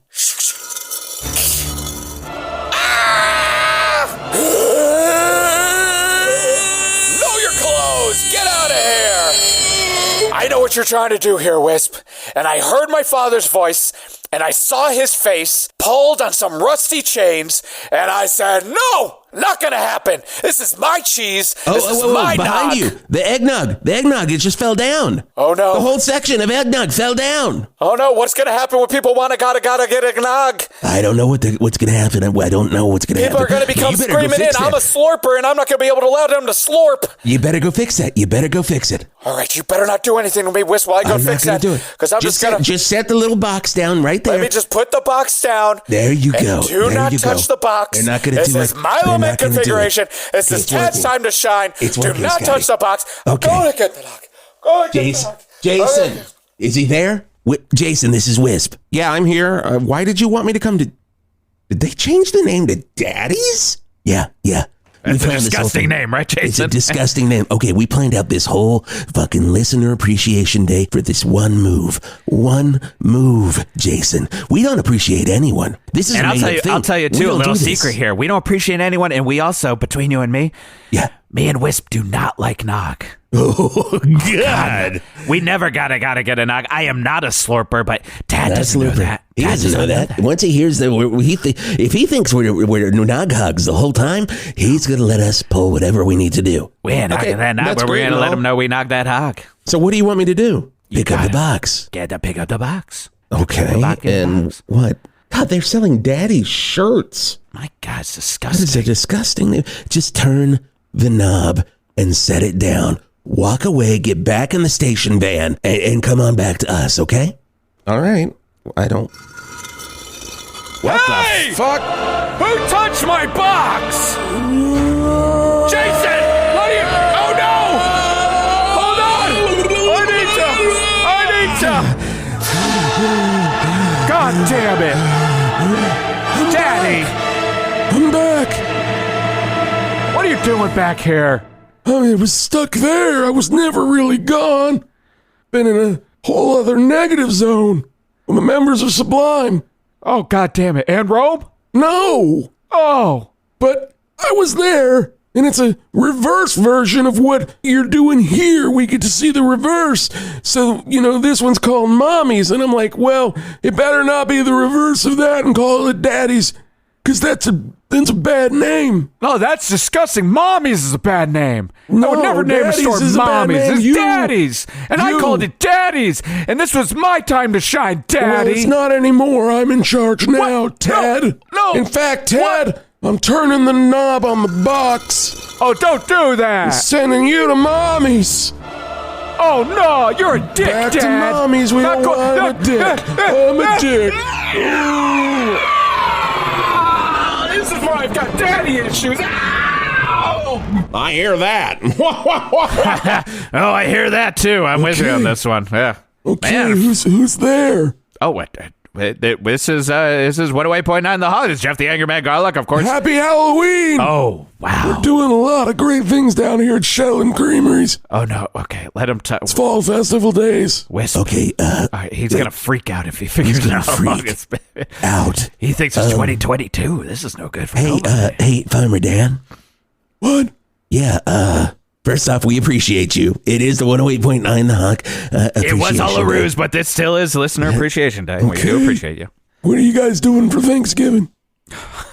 your clothes! Get out of here! I know what you're trying to do here, Wisp. And I heard my father's voice, and I saw his face pulled on some rusty chains, and I said, no! Not gonna happen. This is my cheese. This is my behind nog. you. The eggnog, it just fell down. Oh no. The whole section of eggnog fell down. Oh no, what's gonna happen when people want to gotta get eggnog? I don't know what's gonna happen. I don't know what's gonna happen. People are gonna become screaming in, I'm a slurper, and I'm not gonna be able to allow them to slurp. You better go fix that. All right, you better not do anything to me, Wisp, while I go fix that. I'm not gonna do it. Because I'm just gonna... Just set the little box down right there. Let me just put the box down. There you go. Do not touch the box. They're not gonna do it. This is my lament configuration. This is Tad's time to shine. Do not touch the box. Okay. Go to get the lock. Go to get the lock. Jason, is he there? Jason, this is Wisp. Yeah, I'm here. Why did you want me to come to... Did they change the name to Daddy's? Yeah. That's a disgusting name, right, Jason? It's a disgusting name. Okay, we planned out this whole fucking listener appreciation day for this one move. One move, Jason. We don't appreciate anyone. This is and a I'll tell you too, a little secret here. We don't appreciate anyone, and we also, between you and me, me and Whisp do not like nog. Oh, God. We never gotta get a nog. I am not a slurper, but Dad doesn't know that. He doesn't know that. Once he hears that, if he thinks we're nog hogs the whole time, he's going to let us pull whatever we need to do. We're not going to let him know we knocked that hog. So what do you want me to do? Pick up the box. Get to pick up the box. Okay, and what? God, they're selling daddy's shirts. My God, it's disgusting. That is disgusting. Just turn the knob and set it down. Walk away, get back in the station van, and come on back to us, okay? All right. I don't... What the fuck? Who touched my box? Jason! What are you... Oh, no! Hold on! I need to... God damn it! Daddy! I'm back! What are you doing back here? I was stuck there. I was never really gone. Been in a whole other negative zone. When the members of Sublime. Oh, God damn it. And Rome? No! Oh! But I was there, and it's a reverse version of what you're doing here. We get to see the reverse. So, this one's called Mommies, and I'm like, well, it better not be the reverse of that and call it Daddies, because that's a bad name. No, that's disgusting. Mommies is a bad name. No, I would never name a store Mommies. It's Daddies. And I called it Daddies. And this was my time to shine, Daddy. Well, it's not anymore. I'm in charge now, what? Ted. No. In fact, Ted, I'm turning the knob on the box. Oh, don't do that. I'm sending you to Mommies. Oh, no, you're a dick, Back Dad. to Mommies. I'm a dick. I'm a dick. This is why I've got daddy issues. Ow! I hear that. Oh, I hear that too. I'm with you on this one. Yeah. Okay, Man. who's there? Oh, what? This is 108.9 The Hog. It's Jeff the Angry Man Garlic, of course. Happy Halloween! Oh, wow. We're doing a lot of great things down here at Shetland Creameries. Oh, no. Okay, let him It's fall festival days. Whisp. Okay, all right, he's going to freak out if he figures out how long it's been. Out. He thinks it's 2022. This is no good for him. Hey, Farmer Dan. What? Yeah, first off, we appreciate you. It is the 108.9 The Hawk. It was all a ruse, but this still is Listener Appreciation Day. Okay. We do appreciate you. What are you guys doing for Thanksgiving?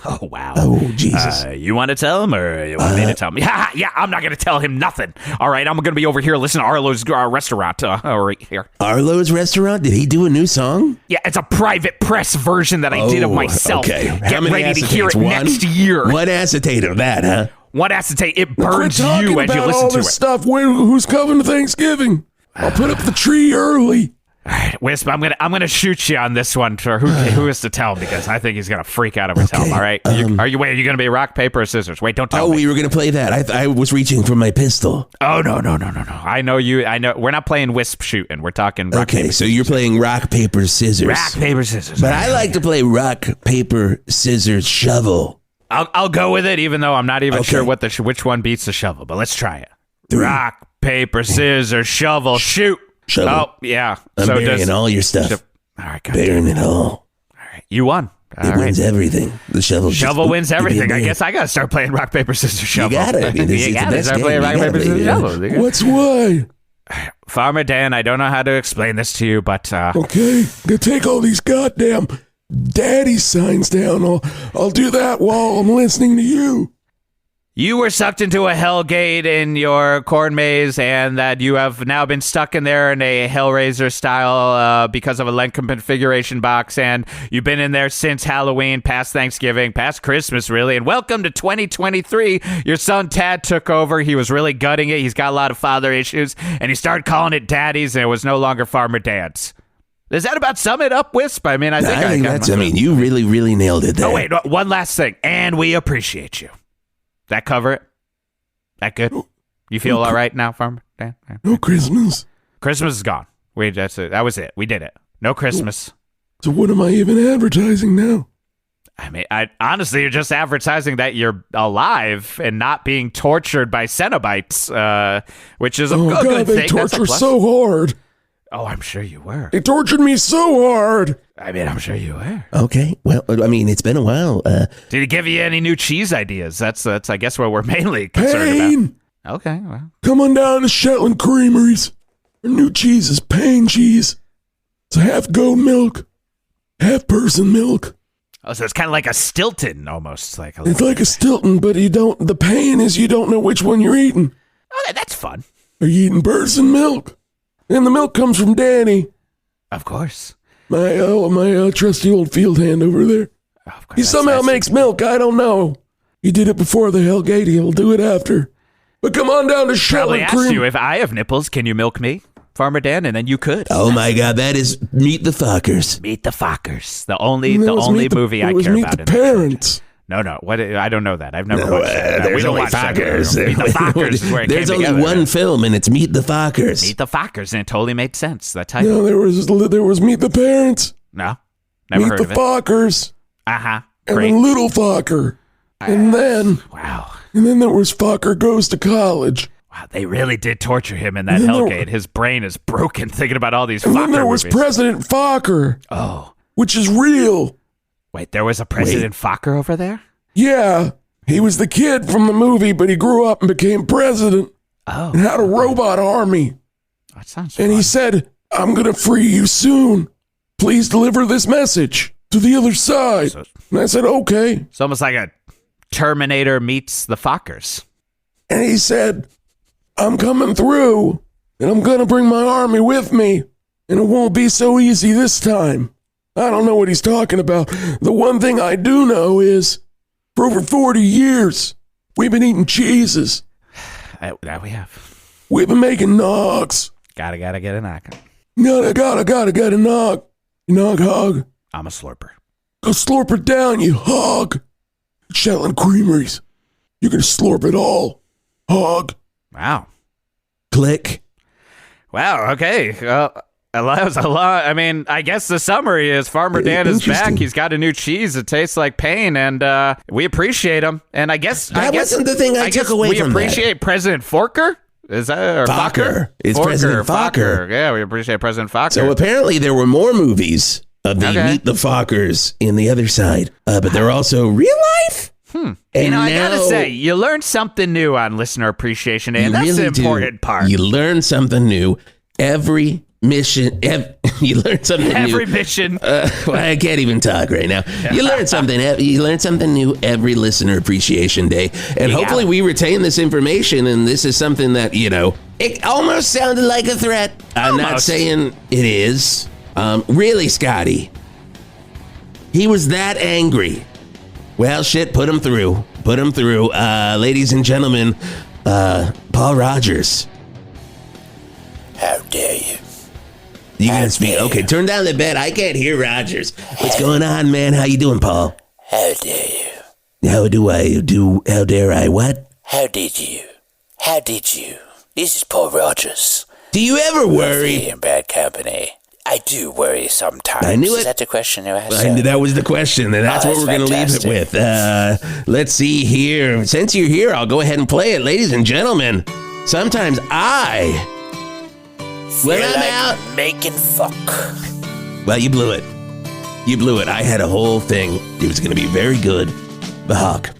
Oh, wow. Oh, Jesus. You want to tell him, or you want me to tell him? Yeah, I'm not going to tell him nothing. All right, I'm going to be over here listening to Arlo's restaurant right here. Arlo's restaurant? Did he do a new song? Yeah, it's a private press version that I did of myself. Okay. Get ready to hear it next year. One acetate of that, huh? One acetate, it burns you as you listen all to this it. Stuff. Who's coming to Thanksgiving? I'll put up the tree early. All right, Whisp, I'm gonna shoot you on this one for who is to tell, because I think he's gonna freak out over tell him. All right, are you gonna be rock, paper, or scissors? Wait, don't tell me. Oh, we were gonna play that. I was reaching for my pistol. Oh no! I know you. I know we're not playing Wisp shooting. We're talking rock, okay, paper, so you're playing rock, paper, scissors. Rock, paper, scissors. But I like to play rock, paper, scissors, shovel. I'll go with it, even though I'm not even sure which one beats the shovel. But let's try it. 3. Rock, paper, scissors, shovel, shoot. Shovel. Oh yeah. I'm burying all your stuff. All right, burying it all. All right, you won. It wins everything. The shovel. Shovel wins everything. I guess I gotta start playing rock, paper, scissors, shovel. You got it. You gotta start playing rock, paper, scissors, shovel. What's why? Farmer Dan, I don't know how to explain this to you, but okay, go take all these goddamn daddy signs down. I'll do that while I'm listening to you. You were sucked into a hellgate in your corn maze, and that you have now been stuck in there in a Hellraiser style because of a Lent configuration box, and you've been in there since Halloween, past Thanksgiving, past Christmas, really, and welcome to 2023. Your son Tad took over. He was really gutting it. He's got a lot of father issues, and he started calling it Daddies, and it was no longer Farmer Dad's. Does that about sum it up, Wisp? I mean, I think you really, really nailed it there. Oh, wait, one last thing, and we appreciate you. That cover it? That good? You feel all right now, Farmer Dan? No Christmas. Christmas is gone. That's it. That was it. We did it. No Christmas. So what am I even advertising now? I mean, honestly, you're just advertising that you're alive and not being tortured by Cenobites, which is a good thing. They torture so hard. Oh, I'm sure you were. They tortured me so hard. I mean, I'm sure you were. Okay, well, I mean, it's been a while. Did he give you any new cheese ideas? That's I guess, what we're mainly concerned about. Okay, well. Come on down to Shetland Creameries. Our new cheese is Pain cheese. It's half goat milk, half person milk. Oh, so it's kind of like a Stilton, almost. It's like a Stilton, but the pain is you don't know which one you're eating. Okay, that's fun. Are you eating person milk? And the milk comes from Danny. Of course. My trusty old field hand over there. He somehow makes milk. I don't know. He did it before the Hellgate. He'll do it after. But come on down to Shetland Creameries. Probably asked you, if I have nipples, can you milk me, Farmer Dan? And then you could. Oh my God, that is Meet the Fockers. Meet the Fockers. The only movie I care about. Meet the Parents. No. What? I don't know that. I've never watched that. There's only Fockers. Meet the Fockers is where it There's came only together. one film, and it's Meet the Fockers. Meet the Fockers, and it totally made sense. That title. No, there was Meet the Parents. No, never heard of it. Meet the Fockers. Uh-huh. And Great. then Little Focker. And then there was Focker Goes to College. Wow, they really did torture him in that Hellgate. His brain is broken thinking about all these Focker And then there was movies. President Focker. Oh. Which is real. Wait, there was a President Focker over there? Yeah. He was the kid from the movie, but he grew up and became president. Oh. And had a robot army. That sounds And fun. he said, I'm going to free you soon. Please deliver this message to the other side. And I said, okay. It's almost like a Terminator meets the Fockers. And he said, I'm coming through, and I'm going to bring my army with me, and it won't be so easy this time. I don't know what he's talking about. The one thing I do know is, for over 40 years, we've been eating cheeses. That we have. We've been making nogs. Gotta get a knock. Gotta get a nog. You nog hog. I'm a slurper. Go slurp it down, you hog. Shetland Creameries. You're going to slurp it all. Hog. Wow. Click. Wow, okay. That was a lot. I mean, I guess the summary is Farmer Dan is back. He's got a new cheese. It tastes like pain, and we appreciate him. And I guess that wasn't the thing I took away from that. We appreciate President Forker. Is that Focker? It's Forker, President Focker. Yeah, we appreciate President Focker. So apparently there were more movies of the Meet the Fockers in the other side, but they're also real life. And I gotta say, you learned something new on Listener Appreciation Day, and that's the important part. You learn something new every mission. You learn something new. Every mission. Well, I can't even talk right now. You learn something. You learn something new every Listener Appreciation Day, and hopefully we retain this information. And this is something that it almost sounded like a threat. I'm not saying it is. Really, Scotty. He was that angry. Well, shit, put him through. Put him through. Ladies and gentlemen, Paul Rogers. How dare you? You gotta speak. Okay, turn down the bed. I can't hear Rogers. What's going on, man? How you doing, Paul? How dare you? How dare I what? How did you? How did you? This is Paul Rogers. Do you ever worry? In bad company. I do worry sometimes. I knew it. Is that the question you asked? I knew that was the question, and that's what we're going to leave it with. Let's see here. Since you're here, I'll go ahead and play it. Ladies and gentlemen, sometimes when I'm out making fuck. Well, you blew it. I had a whole thing. It was going to be very good. The Hawk.